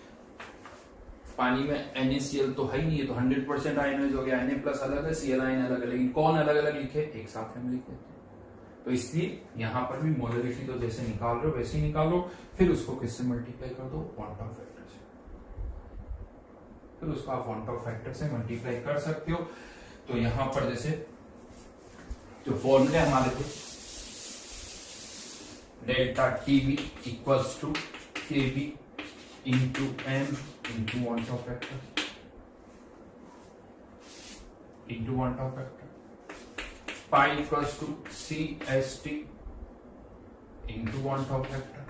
पानी में NaCl तो है ही नहीं, है तो 100% आयनाइज हो गया, Na प्लस अलग है, Cl आयन अलग है, लेकिन कौन अलग अलग लिखे, एक साथ हम लिख देते हैं। तो इसलिए यहां पर भी मोलरिटी तो जैसे निकाल रहे हो वैसे ही निकालो, फिर उसको किससे मल्टीप्लाई कर दो, क्वांट ऑफ फैक्टर से, फिर उसको आप क्वांट ऑफ फैक्टर से मल्टीप्लाई कर सकते हो। तो यहां पर जैसे जो फॉर्मूले हमारे थे, delta TB equals to KB into M into 1 of factor into 1 of factor, pi equals to CST into 1 of factor,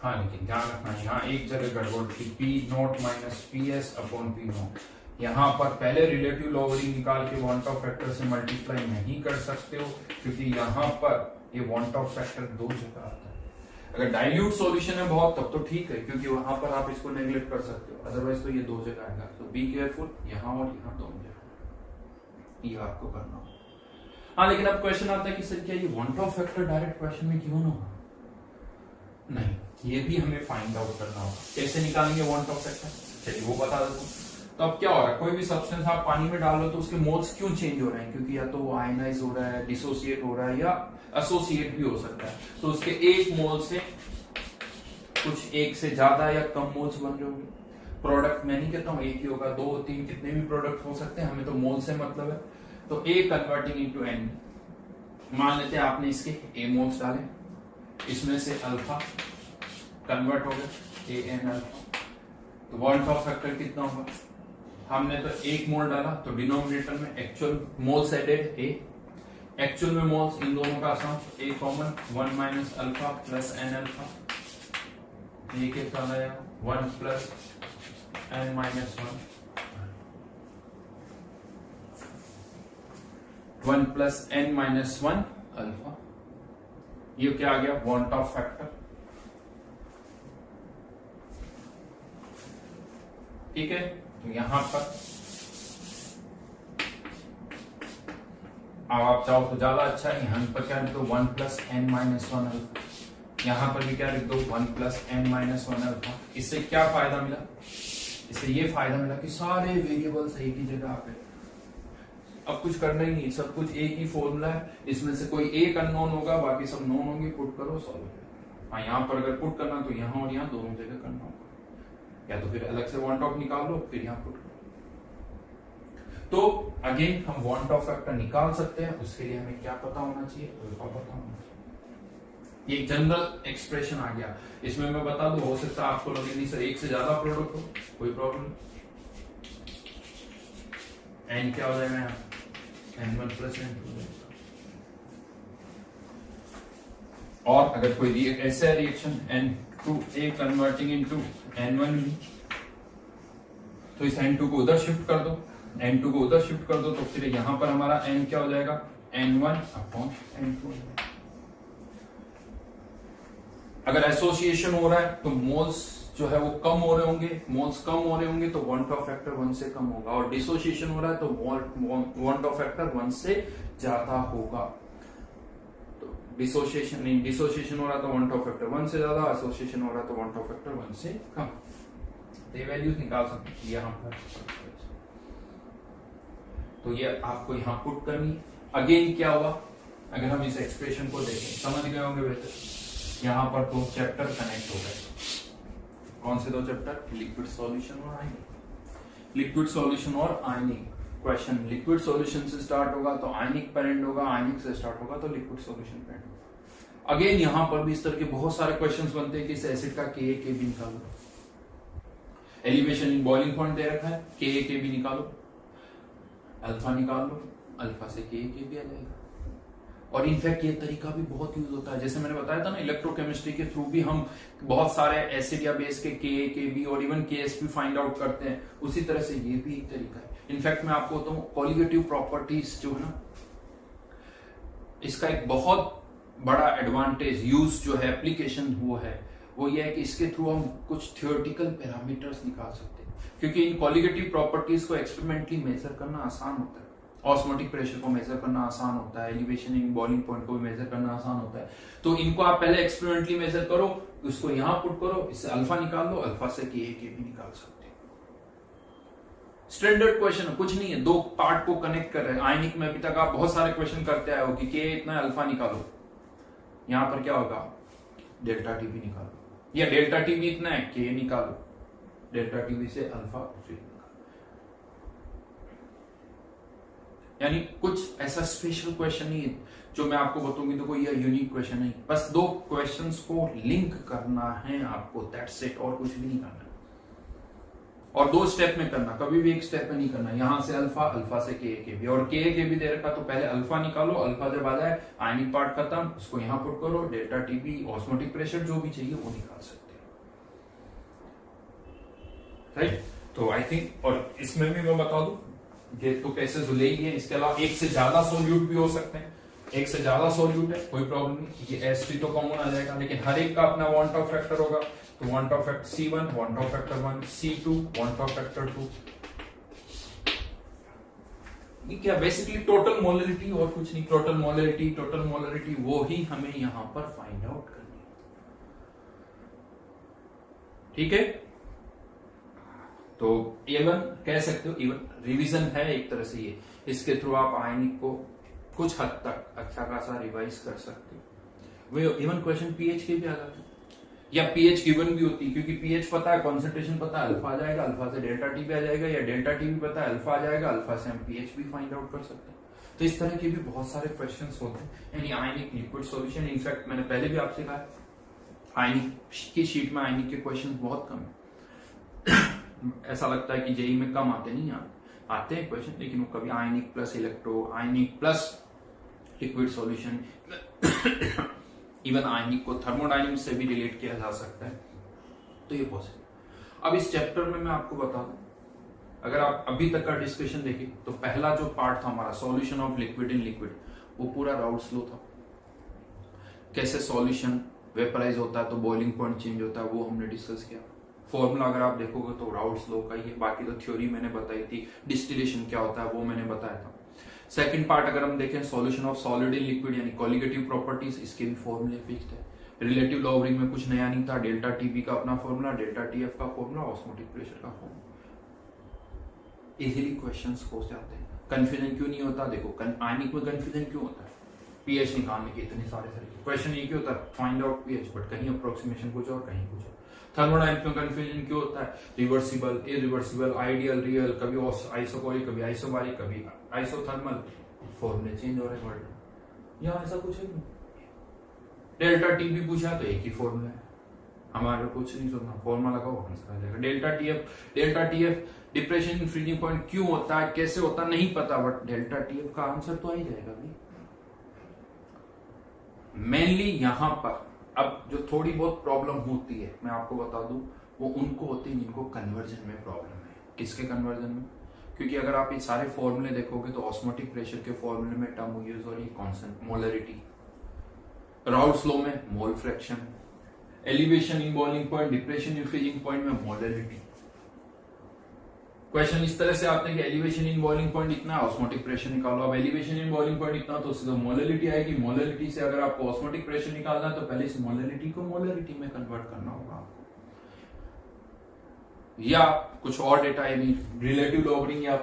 हाँ लेकिन ध्यान रखना यहाँ एक जगह गड़बड़ थी, P not minus PS upon P not. यहाँ पर पहले रिलेटिव लॉगरिथम निकाल के 1 ऑफ फैक्टर से मल्टीप्लाई नहीं कर सकते हो, क्योंकि यहाँ पर ये 1 ऑफ फैक्टर 2 जगह आता है। अगर डाइल्यूट सॉल्यूशन है बहुत तब तो ठीक है, क्योंकि वहां पर आप इसको नेग्लेक्ट कर सकते हो, अदरवाइज तो ये 2 जगह आएगा। तो बी केयरफुल, यहाँ और यहाँ दोनों जगह ये आपको करना हो। हाँ लेकिन अब क्वेश्चन आता है कि सर क्या ये 1 ऑफ फैक्टर डायरेक्ट क्वेश्चन में क्यों होगा, नहीं, ये भी हमें फाइंड आउट करना होगा। कैसे निकालेंगे 1 ऑफ फैक्टर, चलिए वो बता देता हूँ। तो अब क्या हो रहा है, कोई भी सब्सटेंस आप पानी में डाल लो तो उसके मोल्स क्यों चेंज हो रहे हैं, क्योंकि या तो वो आयनाइज हो रहा है, डिसोसिएट हो रहा है, या एसोसिएट भी हो सकता है। तो उसके एक मोल से कुछ एक से ज्यादा या कम मोल्स बन रहे होंगे। प्रोडक्ट मैं नहीं कहता हूं एक ही होगा, 2 3 कितने भी प्रोडक्ट हो सकते हैं, हमें तो मोल से मतलब है। तो ए कन्वर्टिंग इनटू एन, मान लेते हैं आपने इसके ए मोल्स डाले, इसमें से अल्फा कन्वर्ट हो गया ए एन अल्फा, तो बॉन्ड ऑफ फैक्टर कितना होगा, हमने तो एक मोल डाला तो डिनोमिनेटर में actual moles added A, actual में मोल्स इन दोनों का sum A common 1 minus alpha plus N alpha, ये कितना आया 1 plus N minus 1 plus N minus 1 alpha, ये क्या आ गया बॉन्ड ऑफ फैक्टर। ठीक है, तो यहां पर अब आप चाहो तो ज्यादा अच्छा है, यहां पर क्या लिख दो 1 प्लस एन माइनस 1 अल्फा, यहां पर भी क्या लिख दो 1 प्लस एन माइनस 1 अल्फा। इससे क्या फायदा मिला, इससे ये फायदा मिला कि सारे वेरिएबल्स एक ही जगह पे, अब कुछ करना ही नहीं, सब कुछ एक ही फॉर्मूला है, इसमें से कोई एक अननोन होगा, बाकी सब नोन होंगे, पुट करो सॉल्व। हाँ, यहाँ पर अगर पुट करना तो यहाँ और यहाँ दोनों जगह करना होगा, या तो फिर अलग से वॉन्ट ऑफ निकाल लो फिर यहाँ पुट करो। तो अगेन हम वॉन्ट ऑफ फैक्टर निकाल सकते हैं, उसके लिए हमें क्या पता होना चाहिए, अल्फा पता होना चाहिए। ये जनरल एक्सप्रेशन आ गया, इसमें मैं बता दूं, हो सकता है आपको लगे नहीं सर एक से ज्यादा प्रोडक्ट हो, कोई प्रॉब्लम, एन क्या हो जाएगा यहाँ N1 प्लस N2, और अगर कोई ऐसा reaction N2A converting into N1 भी, तो इस N2 को उधर शिफ्ट कर दो, N2 को उधर शिफ्ट कर दो, तो फिर यहां पर हमारा N क्या हो जाएगा N1 अपॉन N2। अगर एसोसिएशन हो रहा है तो मोल्स जो है वो कम हो रहे होंगे, मोल्स कम हो रहे होंगे तो वॉन्ट ऑफ फैक्टर 1 से कम होगा, और डिसोसिएशन हो रहा है तो वॉन्ट ऑफ फैक्टर 1 से ज्यादा होगा। तो डिसोसिएशन नहीं, डिसोसिएशन हो रहा है तो वॉन्ट ऑफ फैक्टर 1 से ज्यादा, एसोसिएशन हो रहा है तो वॉन्ट ऑफ फैक्टर 1 से कम। तो ये वैल्यूज निकाल सकते हैं यहां पर, तो ये आपको यहां पुट करनी। अगेन क्या हुआ, अगर हम इस एक्सप्रेशन को देखें, समझ गए होंगे बेहतर, यहां पर दो चैप्टर कनेक्ट हो गए। कौन से दो चैप्टर, लिक्विड सॉल्यूशन और आयनिक। लिक्विड सॉल्यूशन और आयनिक क्वेश्चन, लिक्विड सॉल्यूशन से स्टार्ट होगा तो आयनिक पर एंड होगा, आयनिक से स्टार्ट होगा तो लिक्विड सॉल्यूशन पर एंड होगा। अगेन यहां पर भी इस तरह के बहुत सारे क्वेश्चंस बनते हैं कि इस एसिड का के बी निकालो, एलिवेशन इन बॉइलिंग पॉइंट दे रखा है, के बी निकालो, अल्फा निकाल लो, अल्फा से के बी आ जाएगा। और इनफैक्ट ये तरीका भी बहुत यूज होता है, जैसे मैंने बताया था ना, इलेक्ट्रोकेमिस्ट्री के थ्रू भी हम बहुत सारे एसिड या बेस के के बी और इवन केएसपी फाइंड आउट करते हैं, उसी तरह से ये भी एक तरीका है। इनफैक्ट मैं आपको बताऊं, कॉलिगेटिव प्रॉपर्टीज जो है ना, इसका एक बहुत बड़ा एडवांटेज, यूज जो है, एप्लीकेशन वो ये है कि इसके थ्रू हम कुछ थियोरेटिकल पैरामीटर्स निकाल सकते हैं, क्योंकि इन कॉलिगेटिव प्रॉपर्टीज को एक्सपेरिमेंटली मेजर करना आसान होता है, ऑस्मोटिक प्रेशर को मेजर करना आसान होता है, एलिवेशन इन बॉइलिंग पॉइंट को भी मेजर करना आसान होता है। तो इनको आप पहले एक्सपेरिमेंटली मेजर करो, उसको यहां पुट करो, इससे अल्फा निकाल लो, अल्फा से के भी निकाल सकते हैं। स्टैंडर्ड क्वेश्चन कुछ नहीं है, दो पार्ट को कनेक्ट कर रहे हैं। आयनिक में अभी तक आप बहुत सारे क्वेश्चन करते आए हो कि के इतना अल्फा निकालो, यहां पर क्या होगा डेल्टा टी भी निकालो, या डेल्टा टी भी इतना है के निकालो, डेल्टा टी से अल्फा यानी कुछ ऐसा स्पेशल क्वेश्चन नहीं है जो मैं आपको बताऊंगी तो कोई यूनिक क्वेश्चन नहीं, बस दो क्वेश्चंस को लिंक करना है आपको, दैट्स इट, और कुछ भी नहीं करना। और दो स्टेप में करना, कभी भी एक स्टेप में नहीं करना। यहां से अल्फा, अल्फा से के भी, और के भी दे रखा तो पहले अल्फा निकालो, अल्फा जब आ जाए आयनिक पार्ट खत्म, उसको यहां पुट करो, डेल्टा टीबी, ऑस्मोटिक प्रेशर जो भी चाहिए वो निकाल सकते हैं, राइट। तो आई थिंक, और इसमें भी मैं बता दूं ये तो कैसे ले ही है, इसके अलावा एक से ज्यादा सोल्यूट भी हो सकते हैं, एक से ज्यादा सोल्यूट है कोई प्रॉब्लम नहीं, ये एस तो कॉमन आ जाएगा, लेकिन हर एक का अपना वॉन्ट ऑफ फैक्टर होगा। तो want of factor C1, want of factor 1, C2, want of factor 2, ये क्या बेसिकली टोटल मोलरिटी और कुछ नहीं, टोटल मोलरिटी वो ही हमें यहां पर फाइंड आउट करनी है, ठीक है। तो इवन कह सकते हो, इवन रिवीजन है एक तरह से ये, इसके थ्रू आप आयनिक को कुछ हद तक अच्छा खासा रिवाइज कर सकते हो। वो इवन क्वेश्चन पीएच के भी आ जाते हैं, या पीएच गिवन भी होती है, क्योंकि पीएच पता है, कॉन्सेंट्रेशन पता है, अल्फा आ जाएगा, अल्फा से डेल्टा टी भी आ जाएगा, या डेल्टा टी भी पता है, अल्फा आ जाएगा, अल्फा से हम पीएच भी फाइंड आउट कर सकते हैं। तो इस तरह के भी बहुत सारे क्वेश्चंस होते हैं, यानी आयनिक लिक्विड सॉल्यूशन। इनफैक्ट मैंने पहले भी आपसे कहा, आयनिक की शीट में आयनिक के क्वेश्चन बहुत कम है। ऐसा लगता है कि जेई में कम आते, नहीं आते हैं क्वेश्चन, लेकिन वो कभी आयनिक प्लस इलेक्ट्रो, आयनिक प्लस लिक्विड सॉल्यूशन, इवन आयनिक को थर्मोडायनेमिक्स से भी रिलेट किया जा सकता है, तो ये पॉसिबल। अब इस चैप्टर में मैं आपको बता दूं, अगर आप अभी तक का डिस्कशन देखें तो पहला जो पार्ट था हमारा solution of liquid in liquid, वो पूरा राउट्स लॉ था। कैसे सॉल्यूशन वेपराइज होता है तो बॉइलिंग पॉइंट चेंज होता है, वो हमने डिस्कस किया। फॉर्मूला अगर आप देखोगे तो राउट्स लॉ का ही है, बाकी तो थ्योरी मैंने बताई थी, डिस्टिलेशन क्या होता है वो मैंने बताया था। सेकंड पार्ट अगर हम देखें solution of solid in liquid यानी कॉलिगेटिव प्रॉपर्टीज, इसके भी फॉर्मूले फिक्स्ड है। रिलेटिव लॉवरिंग में कुछ नया नहीं था, डेल्टा टीबी का अपना फॉर्मूला, डेल्टा टीएफ का फॉर्मूला, ऑस्मोटिक प्रेशर का फॉर्मूला। इजीली क्वेश्चंस हो जाते हैं। कंफ्यूजन क्यों नहीं होता? देखो आयनिक में कंफ्यूजन क्यों होता है? पीएच निकालने के इतने सारे क्वेश्चन ये क्यों होता है? फाइंड आउट पीएच, बट कहीं अप्रोक्सीमेशन कुछ और, कहीं कुछ और। थर्मोडायनेमिक्स में कंफ्यूजन क्यों होता है? रिवर्सिबल, इरिवर्सिबल, आइडियल, रियल, कभी आइसोकोरिक, कभी आइसोबारिक, कभी आइसोथर्मल, फॉर्मूले चेंज हो रहे हैं वर्ड। यहाँ ऐसा कुछ नहीं। डेल्टा टी भी पूछा तो एक ही फॉर्मूला है, हमारे कुछ नहीं सुनना, फॉर्मूला लगाओ आंसर आ जाएगा। Delta TF depression in freezing point क्यों होता है, कैसे होता है नहीं पता, बट डेल्टा टीएफ का आंसर तो आ ही जाएगा भाई। मेनली यहां पर अब जो थोड़ी बहुत प्रॉब्लम होती है मैं आपको बता दूं, वो उनको होती है जिनको कन्वर्जन में प्रॉब्लम है। किसके कन्वर्जन में? क्योंकि अगर आप ये सारे फॉर्मूले देखोगे तो ऑस्मोटिक प्रेशर के फॉर्मूले में टर्म यूज हो रही है कांस्टेंट मोलरिटी, राउट्स लॉ में mole fraction, elevation in boiling point, depression in freezing point में मोलरिटी। क्वेश्चन इस तरह से आते हैं कि एलिवेशन इन बॉइलिंग पॉइंट इतना, ऑस्मोटिक प्रेशर निकालो। अब एलिवेशन इन बॉइलिंग पॉइंट इतना तो सीधा मोलरिटी आएगी, मोलरिटी से अगर आपको ऑस्मोटिक प्रेशर निकालना है तो पहले इस मोलरिटी को मोलरिटी में कन्वर्ट करना होगा आपको, या कुछ और डेटा यानी रिलेटिव लॉवरिंग या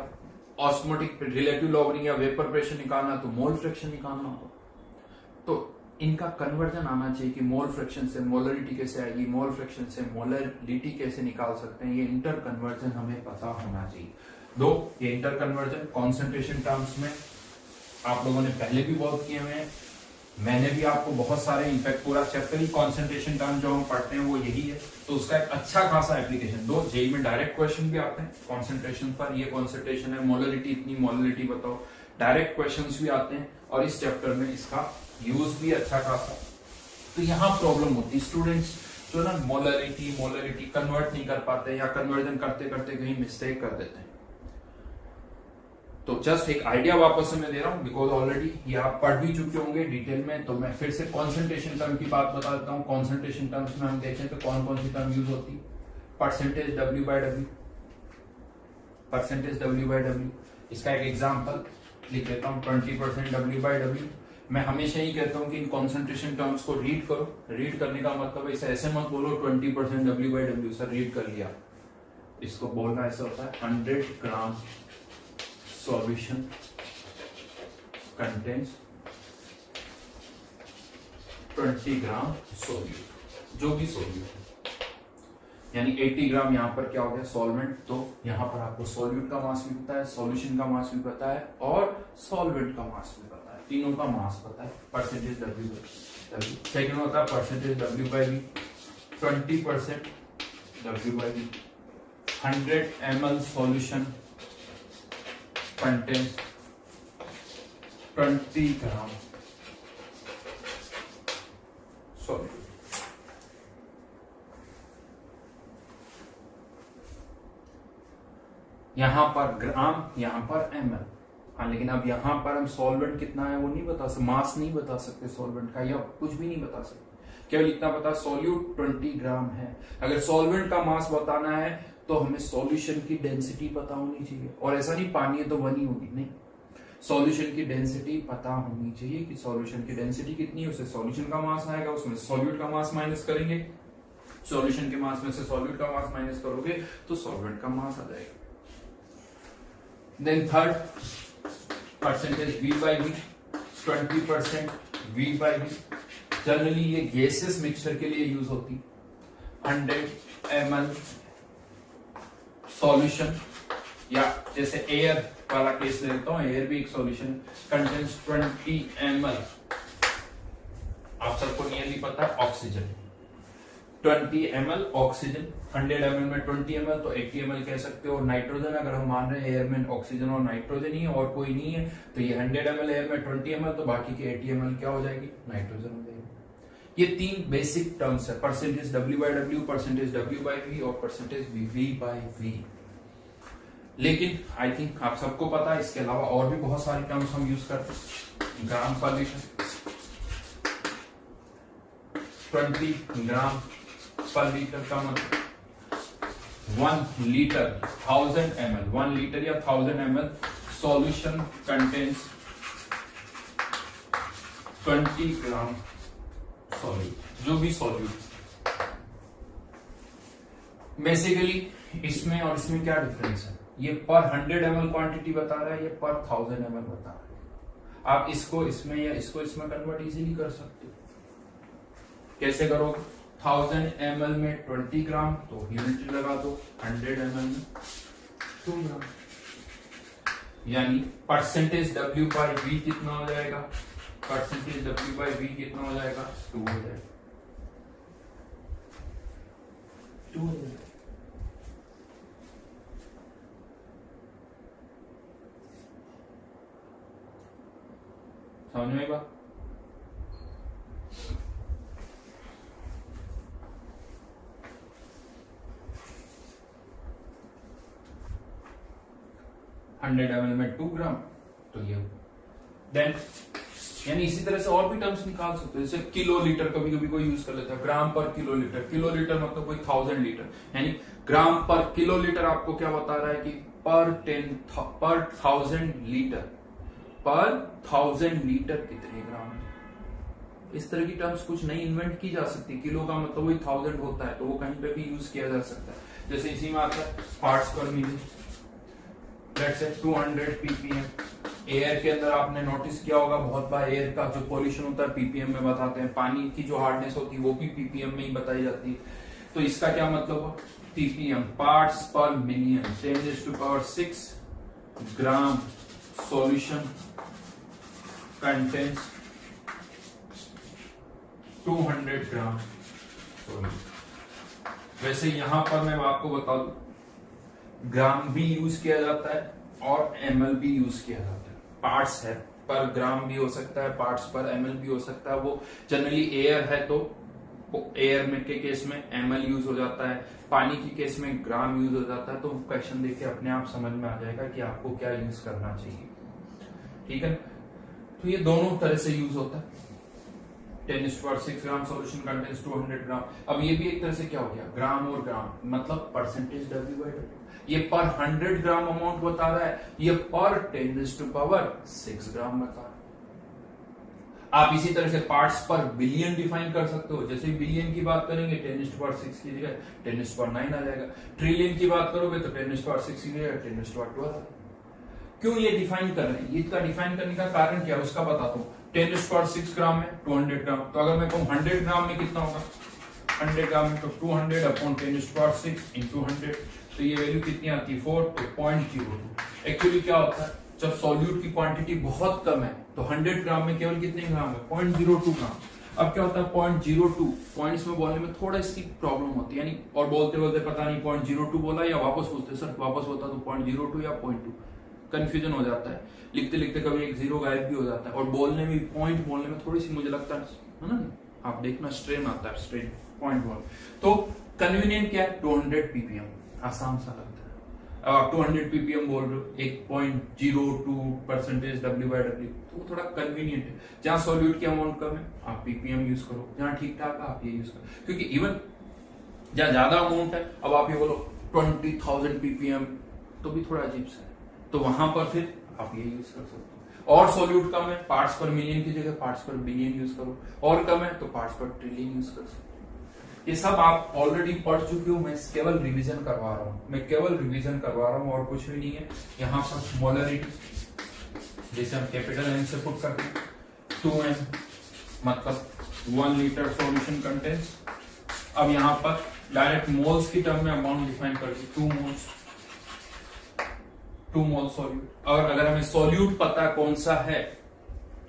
ऑस्मोटिक रिलेटिव लॉवरिंग या वेपर प्रेशर निकालना तो मोल फ्रैक्शन निकालना होगा। तो इनका कन्वर्जन आना चाहिए कि मोल फ्रैक्शन से मोलरिटी कैसे आएगी, मोल फ्रैक्शन से मोलरिटी कैसे निकाल सकते हैं, ये इंटर कन्वर्जन हमें पता होना चाहिए। दो, ये इंटर कन्वर्जन कॉन्सेंट्रेशन टर्म्स में आप लोगों ने पहले भी बहुत किए हुए हैं, मैंने भी आपको बहुत सारे, इनफैक्ट पूरा चैप्टर ही कॉन्सेंट्रेशन टर्म जो हम पढ़ते हैं वो यही है, तो उसका एक अच्छा खासा एप्लीकेशन। दो, जेई में डायरेक्ट क्वेश्चन भी आते हैं कॉन्सेंट्रेशन पर, ये कॉन्सेंट्रेशन है, मोलरिटी इतनी, मोलरिटी बताओ, डायरेक्ट क्वेश्चंस भी आते हैं, और इस चैप्टर में इसका यूज भी अच्छा खासा। तो यहाँ प्रॉब्लम होती है, स्टूडेंट्स जो ना मोलरिटी कन्वर्ट नहीं कर पाते, या कन्वर्जन करते करते कहीं मिस्टेक कर देते हैं। तो जस्ट एक आइडिया वापस से मैं दे रहा हूं, बिकॉज ऑलरेडी ये आप पढ़ भी चुके होंगे डिटेल में, तो मैं फिर से कॉन्सेंट्रेशन टर्म की बात बता देता हूँ। कॉन्सेंट्रेशन टर्म्स में हम देखें तो कौन कौन सी टर्म यूज होती है? Percentage W/W, percentage W/W। इसका एक एग्जाम्पल लिख देता हूँ, 20% W/W। मैं हमेशा ही कहता हूँ कि इन कॉन्सेंट्रेशन टर्म्स को रीड करो। रीड करने का मतलब इसे ऐसे मत बोलो 20% W/W, सर रीड कर लिया। इसको बोलना ऐसा होता है 100 ग्राम सॉल्यूशन कंटेन्स 20 ग्राम सोल्यूट, जो भी सोल्यूट, यानी 80 ग्राम यहाँ पर क्या हो गया सॉल्वेंट। तो यहाँ पर आपको सोल्यूट का मास भी पता है, सॉल्यूशन का मास भी पता है, और सॉल्वेंट का मास भी पता है, तीनों का मास पता है। Percentage W/W। सेकेंड होता है percentage W/V, 20% W/V। 100 ml solution contains 20 ग्राम सॉल्यूट। यहां पर ग्राम, यहां पर ml। हाँ, लेकिन अब यहां पर हम सॉल्वेंट कितना है वो नहीं बता सकते, मास नहीं बता सकते सॉल्वेंट का, या कुछ भी नहीं बता सकते, केवल इतना पता सॉल्यूट 20 ग्राम है। अगर सॉल्वेंट का मास बताना है तो हमें सॉल्यूशन की डेंसिटी पता होनी चाहिए, और ऐसा नहीं पानी है तो 1 ही होगी, नहीं, सॉल्यूशन की डेंसिटी पता होनी चाहिए कि सॉल्यूशन की डेंसिटी कितनी है, उससे सॉल्यूशन का मास आएगा, उसमें सॉल्यूट का मास माइनस करेंगे सॉल्यूशन के मास में से सॉल्यूट का मास माइनस करोगे तो सॉल्वेंट का मास आ जाएगा। Then third percentage V by V, 20% V by V। Generally ये गैसेस मिक्सचर के लिए यूज होती। 100 ml सॉल्यूशन, या जैसे एयर वाला केस लेता हूं, एयर भी एक सॉल्यूशन, कंटेन्स 20 ml, आप सबको नियरली पता है ऑक्सीजन, 20 ml ऑक्सीजन, 100 ml में 20 ml तो 80 ml कह सकते हो। नाइट्रोजन अगर हम मान रहे हैं एयर में ऑक्सीजन और नाइट्रोजन ही है और कोई नहीं है, तो ये 100 ml एयर में 20 ml, तो बाकी की 80 ml क्या हो जाएगी, नाइट्रोजन हो जाएगी। ये तीन बेसिक टर्म्स है, percentage W by W, percentage W by V और परसेंटेज V by V। लेकिन आई थिंक आप सबको पता है इसके अलावा और भी बहुत सारी टर्म्स हम यूज करते हैं। ग्राम पर लीटर, 20 ग्राम पर लीटर का मतलब 1 लीटर 1000 ml, 1 लीटर या 1000 ml सॉल्यूशन कंटेन्स 20 ग्राम सॉल्यूट, जो भी सॉल्यूट। बेसिकली इसमें और इसमें क्या डिफरेंस है, ये पर 100 ml क्वांटिटी बता रहा है, ये पर 1000 ml बता रहा है। आप इसको इसमें या इसको इसमें कन्वर्ट इजीली कर सकते हो। कैसे करोगे, 1000 ml में 20 ग्राम तो यूनिट लगा दो, 100 ml में 2 ग्राम, यानी परसेंटेज W by V कितना हो जाएगा, परसेंटेज W by V कितना हो जाएगा, 2 हो जाएगा, 2 हो जाएगा। समझ में बात? हंड्रेड ml में 2 ग्राम तो ये, देन यानी इसी तरह से और भी टर्म्स निकाल सकते हो। जैसे किलो लीटर कभी कभी कोई यूज कर लेता है, ग्राम पर किलो लीटर, किलो लीटर मतलब कोई 1000 लीटर, यानी ग्राम पर किलो लीटर आपको क्या बता रहा है कि पर 1000 लीटर, पर 1000 लीटर कितने ग्राम है। इस तरह की टर्म्स कुछ नई इन्वेंट की जा सकती है। किलो का मतलब वही 1000 होता है, तो वो कहीं पे भी यूज किया जा सकता है। जैसे इसी में आता है पार्ट्स पर million, let's say 200 ppm। Air के अंदर आपने नोटिस किया होगा बहुत बार एयर का जो पॉल्यूशन होता है पीपीएम में बताते हैं, पानी की जो हार्डनेस होती है वो भी पीपीएम में ही बताई जाती है। तो इसका क्या मतलब है, पीपीएम पार्ट्स पर मिलियन, 10⁶ ग्राम सॉल्यूशन कंटेन्स 200 ग्राम सॉल्यूशन। वैसे यहां पर मैं आपको बता दूं, ग्राम भी यूज किया जाता है और एमएल भी यूज किया जाता है। पार्ट्स है पर ग्राम भी हो सकता है, पार्ट्स पर एमएल भी हो सकता है। वो जनरली एयर है तो एयर में के केस में एमएल यूज हो जाता है, पानी के केस में ग्राम यूज हो जाता है। तो क्वेश्चन देख के अपने आप समझ में आ जाएगा कि आपको क्या यूज करना चाहिए, ठीक है। तो ये दोनों तरह से यूज होता है। 10⁶ ग्राम सॉल्यूशन कंटेन्स 200 ग्राम। अब ये भी एक तरह से क्या हो गया, ग्राम और ग्राम, मतलब परसेंटेज W/W। ये पर 100 ग्राम अमाउंट बता रहा है, ये पर 10⁶ ग्राम बता रहा है। आप इसी तरह से पार्ट्स पर बिलियन डिफाइन कर सकते हो। जैसे बिलियन की बात करेंगे 10⁶ की जगह 10⁹ आ जाएगा। ट्रिलियन की बात करोगे तो 10⁶ की जगह 10⁴ क्यों ये डिफाइन कर रहे हैं, इसका डिफाइन करने का कारण क्या है उसका बताता हूँ। 10⁶ ग्राम में 200 ग्राम, तो अगर मैं कहूँ 100 ग्राम में कितना होगा, 100 ग्राम में तो 200 अपॉन 10⁶ इंटू 100, तो ये वैल्यू कितनी आती है 4, तो 0.02। एक्चुअली क्या होता है, जब सॉल्यूट की क्वांटिटी बहुत कम है तो 100 ग्राम में केवल कितने ग्राम है, 0.02 ग्राम। अब क्या होता है 0.02 पॉइंट्स में बोलने में थोड़ा इसकी प्रॉब्लम होती है, यानी और बोलते बोलते पता नहीं 0.02 बोला या वापस पूछते सर वापस होता तो 0.02 या 0.2, कंफ्यूजन हो जाता है। लिखते लिखते कभी एक जीरो गायब भी हो जाता है, और बोलने में पॉइंट बोलने में थोड़ी सी मुझे लगता है ना, आप देखना स्ट्रेन आता है, स्ट्रेन पॉइंट बोल। तो कन्वीनियंट क्या है 200 ppm, आसान सा लगता है। अब आप 200 ppm बोल रहे हो, 1.02% W/W, तो वो थोड़ा कन्वीनियंट है। जहां सॉल्यूट की अमाउंट कम है आप ppm यूज करो, जहां ठीक ठाक है आप ये यूज करो, क्योंकि इवन जहां ज्यादा अमाउंट है, अब आप ये बोलो 20,000 ppm तो भी थोड़ा अजीब सा है, तो वहां पर फिर आप ये यूज कर सकते हो। और सॉल्यूट कम है, पार्ट्स पर मिलियन की जगह पार्ट्स पर बिलियन यूज करो, और कम है तो पार्ट्स पर ट्रिलियन यूज कर सकते हो। ये सब आप ऑलरेडी पढ़ चुके हो, मैं केवल रिवीजन करवा रहा हूँ और कुछ भी नहीं है। यहाँ पर मोलरिटी जैसे हम कैपिटल एन से पुट करते हैं, 2m मतलब 1 लीटर सॉल्यूशन कंटेंट्स। अब यहाँ पर डायरेक्ट मोल्स की टर्म में अमाउंट डिफाइन कर दी, 2 मोल सॉल्यूट। और अगर हमें सॉल्यूट पता कौन सा है,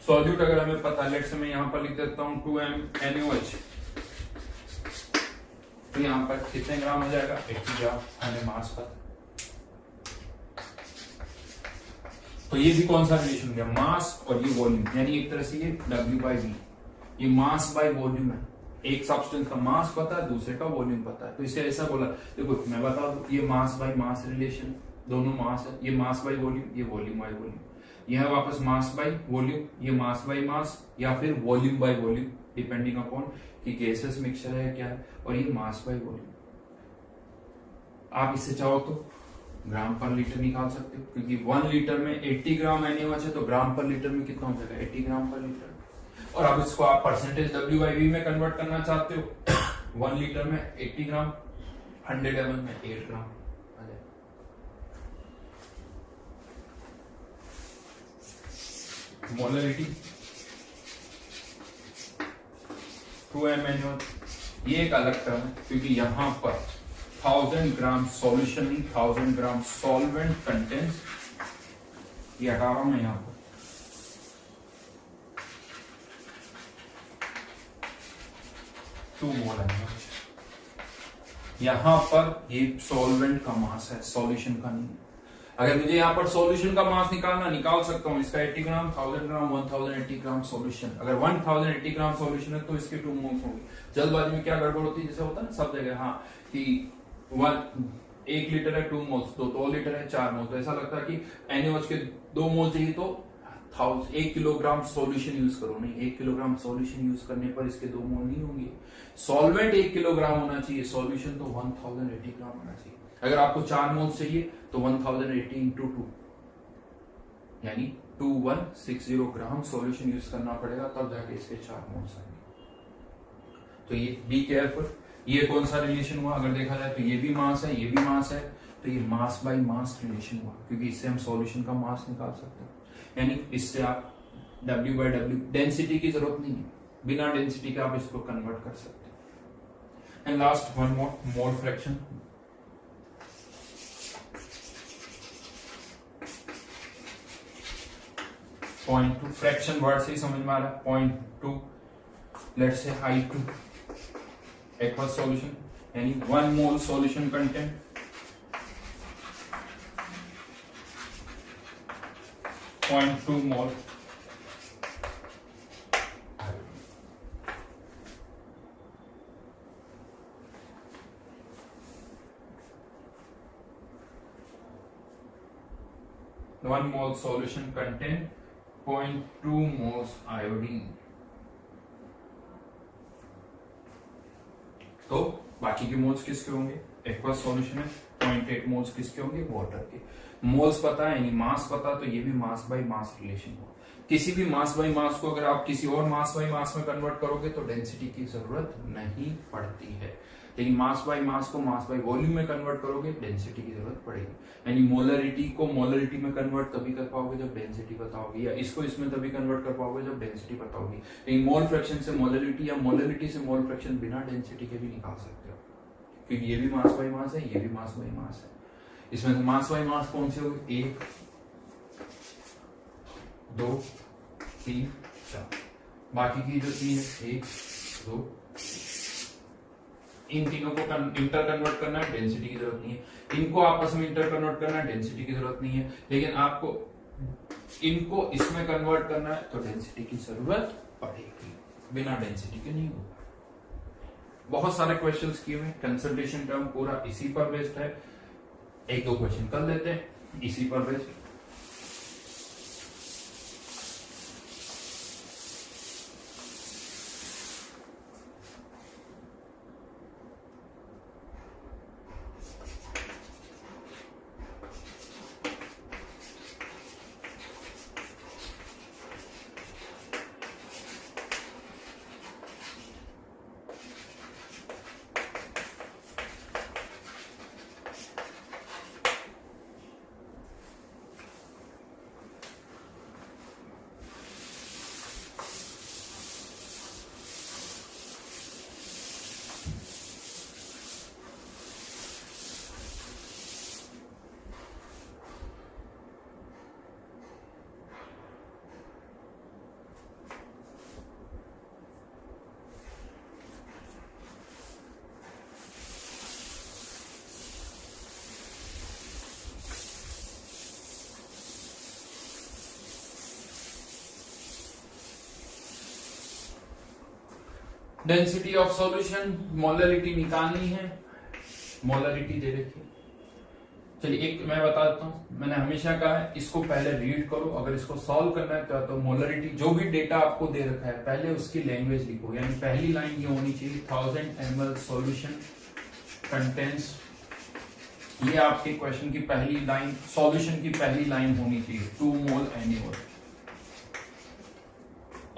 सॉल्यूट अगर हमें पता, लेट से मैं यहां पर लिख देता हूं 2m NaOH, तो यहां पर कितने ग्राम हो जाएगा, 80 ग्राम, हमें मास पता। तो ये भी कौन सा रिलेशन हो गया, मास और ये वॉल्यूम, यानी एक तरह से ये W/V, ये मास बाय वॉल्यूम है। एक सब्सटेंस का मास पता है, दूसरे का वॉल्यूम पता है, तो इसे ऐसा बोला। देखो मैं बता दूं, ये मास बाय मास रिलेशन, दोनों मास है, ये मास बाय वॉल्यूम, ये वॉल्यूम बाय वॉल्यूम। यह वापस मास बाय वॉल्यूम, ये मास बाय मास, या फिर volume by volume, depending upon कि गैसेस मिक्सचर है क्या है, और ये मास बाय वॉल्यूम। आप इससे चाहो तो ग्राम पर लीटर निकाल सकते हो, क्योंकि 1 लीटर में 80 ग्राम NaOH है, तो ग्राम पर लीटर में कितना हो जाएगा, 80 ग्राम पर लीटर। और अब इसको आप परसेंटेज W/V में कन्वर्ट करना चाहते हो, 1 लीटर में 80 ग्राम, 100 ml में 8 ग्राम। मोलरिटी 2m NaOH, ये एक अलग टर्म है, क्योंकि यहां पर 1000 ग्राम सॉल्यूशन नहीं, 1000 ग्राम सॉल्वेंट कंटेंट्स, ये हटा रहा हूं मैं यहां पर। यहां पर ये सॉल्वेंट का मास है, सॉल्यूशन का नहीं। अगर मुझे यहाँ पर सॉल्यूशन का मास निकाल सकता हूँ, इसका 80 ग्राम, 1000 ग्राम, 1080 ग्राम सॉल्यूशन। अगर 1080 ग्राम सॉल्यूशन है तो इसके 2 मोल्स होंगे। जल्दबाजी में क्या गड़बड़ होती है, जैसे होता है ना सब जगह, हाँ कि 1 लीटर है 2 मोल्स, तो 2 लीटर है 4 मोल्स, तो ऐसा लगता है कि NaOH के 2 मोल चाहिए तो 1 किलोग्राम सॉल्यूशन यूज करो। नहीं, 1 किलोग्राम सॉल्यूशन यूज करने पर इसके 2 मोल नहीं होंगे। सॉल्वेंट 1 किलोग्राम होना चाहिए, सॉल्यूशन तो 1080 ग्राम होना चाहिए। अगर आपको 4 मोल्स चाहिए तो 1080 इंटू 2 यानी 2160 ग्राम सॉल्यूशन यूज करना पड़ेगा, तब जाके इसके 4 मोल्स आएंगे। तो ये बी केयरफुल। ये कौन सा रिलेशन हुआ, अगर देखा जाए तो ये भी मास है, ये भी मास है, तो ये मास बाय मास रिलेशन हुआ, क्योंकि इससे हम सॉल्यूशन का मास निकाल सकते हैं। यानी इससे आप W/W डेंसिटी की जरूरत नहीं है, बिना डेंसिटी के आप इसको कन्वर्ट कर सकते हैं। And last one more, mole fraction. .2 fraction word से ही समझ में आ रहा है। 0.2 let's say I2 aqueous solution, यानी 1 मोल सॉल्यूशन कंटेंट, .2 मोल मोल सॉल्यूशन कंटेंट 0.2 मोल्स आयोडीन। तो बाकी के मोल्स किसके होंगे, एक्वस सॉल्यूशन है, 0.8 मोल्स किसके होंगे, वाटर के। मोल्स पता है यानी मास पता, तो ये भी मास बाय मास रिलेशन हुआ। किसी भी मास बाय मास को अगर आप किसी और मास बाय मास में कन्वर्ट करोगे तो डेंसिटी की जरूरत नहीं पड़ती है, लेकिन मास बाय मास को मास बाय वॉल्यूम में कन्वर्ट करोगे डेंसिटी की जरूरत पड़ेगी। यानी मोलरिटी को मोलरिटी में कन्वर्ट तभी कर पाओगे जब डेंसिटी पता होगी, या इसको इसमें तभी कन्वर्ट कर पाओगे जब डेंसिटी पता होगी। लेकिन मोल फ्रैक्शन से मोलरिटी या मोलरिटी से मोल फ्रैक्शन बिना डेंसिटी के भी निकाल सकते हो, क्योंकि ये भी मास बाय मास है, ये भी मास बाय मास है। इसमें से मास बाय मास कौन से होंगे, 1 2 3 4, बाकी की जो 3 है 1 2, इन तीनों को इंटर कन्वर्ट करना है, डेंसिटी की जरूरत नहीं है। इनको आपस में इंटर कन्वर्ट करना है, डेंसिटी की जरूरत नहीं है। लेकिन आपको इनको इसमें कन्वर्ट करना है तो डेंसिटी की जरूरत पड़ेगी, बिना डेंसिटी के नहीं होगा। बहुत सारे क्वेश्चंस किए हुए, कंसंट्रेशन टर्म पूरा इसी पर बेस्ड है। 1-2 क्वेश्चन कर लेते हैं इसी पर based. Density of solution, molarity निकालनी है, मोलरिटी दे रखी है। चलिए एक मैं बता देता हूं, मैंने हमेशा कहा है इसको पहले रीड करो, अगर इसको सॉल्व करना है तो मोलरिटी जो भी डेटा आपको दे रखा है पहले उसकी लैंग्वेज लिखो, यानी पहली लाइन ये होनी चाहिए 1000 ml सॉल्यूशन कंटेंस, ये आपके क्वेश्चन की पहली लाइन, सॉल्यूशन की पहली लाइन होनी चाहिए 2 मोल NaOH।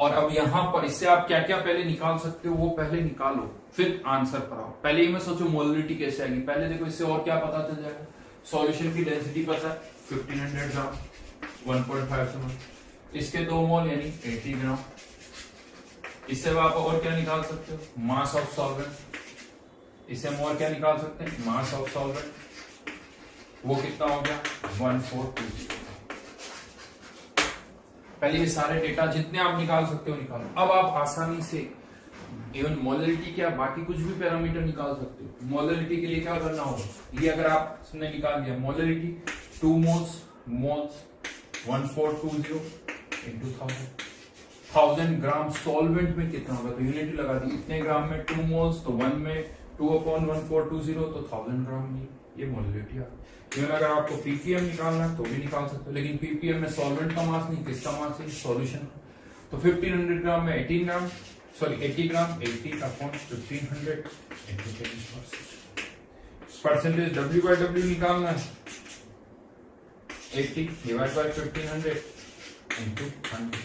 और अब यहां पर इससे आप क्या क्या पहले निकाल सकते हो वो पहले निकालो, फिर आंसर पर आओ। पहले ही मैं सोचो मोलरिटी कैसे आएगी, पहले देखो इससे और क्या पता चल जाएगा। सॉल्यूशन की डेंसिटी पता है 1500 ग्राम 1.5, इसके 2 मोल यानी 80 ग्राम। इससे आप और क्या निकाल सकते हो, मास ऑफ सॉल्वेंट, इससे हम और क्या निकाल सकते हैं, मास ऑफ सॉल्वेंट, वो कितना हो गया 1420। पहले ये सारे डेटा जितने आप निकाल सकते हो निकालो। अब आप आसानी से इवन मोलरिटी क्या बाकी कुछ भी पैरामीटर निकाल सकते हो। मोलरिटी के लिए क्या करना होगा, ये अगर आपने निकाल दिया मोलरिटी 2 मोल्स 1420 इंटू 1000 ग्राम सॉल्वेंट में कितना होगा, तो यूनिट लगा दी, इतने ग्राम में 2 मोल्स, तो 1 में 2/1420 तो 1000 ग्राम में ये मोलरिटी आ गई। इवन अगर आपको पीपीएम निकालना है तो भी निकाल सकते हो, लेकिन पीपीएम में सॉल्वेंट का मास नहीं, किसका मास है, सॉल्यूशन। तो 1500 ग्राम में 80 ग्राम 80 ग्राम 80/1500 इंटू 10%। परसेंटेज W/W निकालना है 80 डिवाइड बाय 1500 इंटू 100,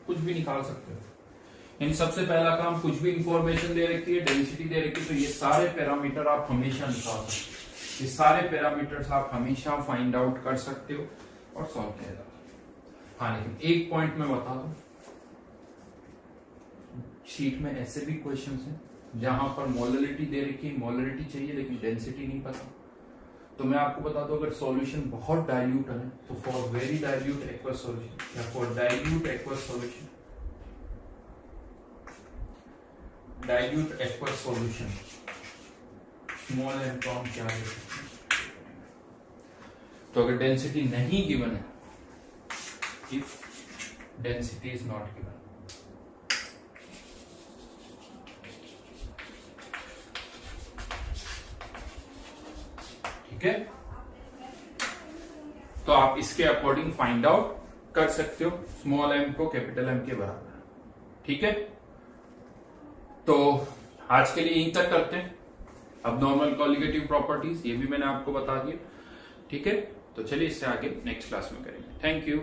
कुछ भी निकाल सकते हो। इन सबसे पहला काम, कुछ भी इंफॉर्मेशन दे रखी है, डेंसिटी दे रखी है, तो ये सारे पैरामीटर आप हमेशा निकाल सकते हो, ये सारे पैरामीटर्स आप हमेशा फाइंड आउट कर सकते हो और सॉल्व किया जाता है। हाँ लेकिन एक पॉइंट मैं बता दूं, शीट में ऐसे भी क्वेश्चंस हैं जहां पर मोलरिटी दे रखी है, मोलरिटी चाहिए लेकिन डेंसिटी नहीं पता, तो मैं आपको बता दूं अगर सॉल्यूशन बहुत डाइल्यूट है तो for very dilute aqueous solution या for dilute aqueous solution, dilute aqueous solution small M को हम क्या ले सकते हैं, तो अगर डेंसिटी नहीं गिवन है, if density is not given, ठीक है, तो आप इसके अकॉर्डिंग फाइंड आउट कर सकते हो स्मॉल एम को कैपिटल एम के बराबर, ठीक है। तो आज के लिए यहीं तक करते हैं। अब नॉर्मल कॉलिगेटिव प्रॉपर्टीज ये भी मैंने आपको बता दिया, ठीक है। तो चलिए इससे आगे नेक्स्ट क्लास में करेंगे। Thank you.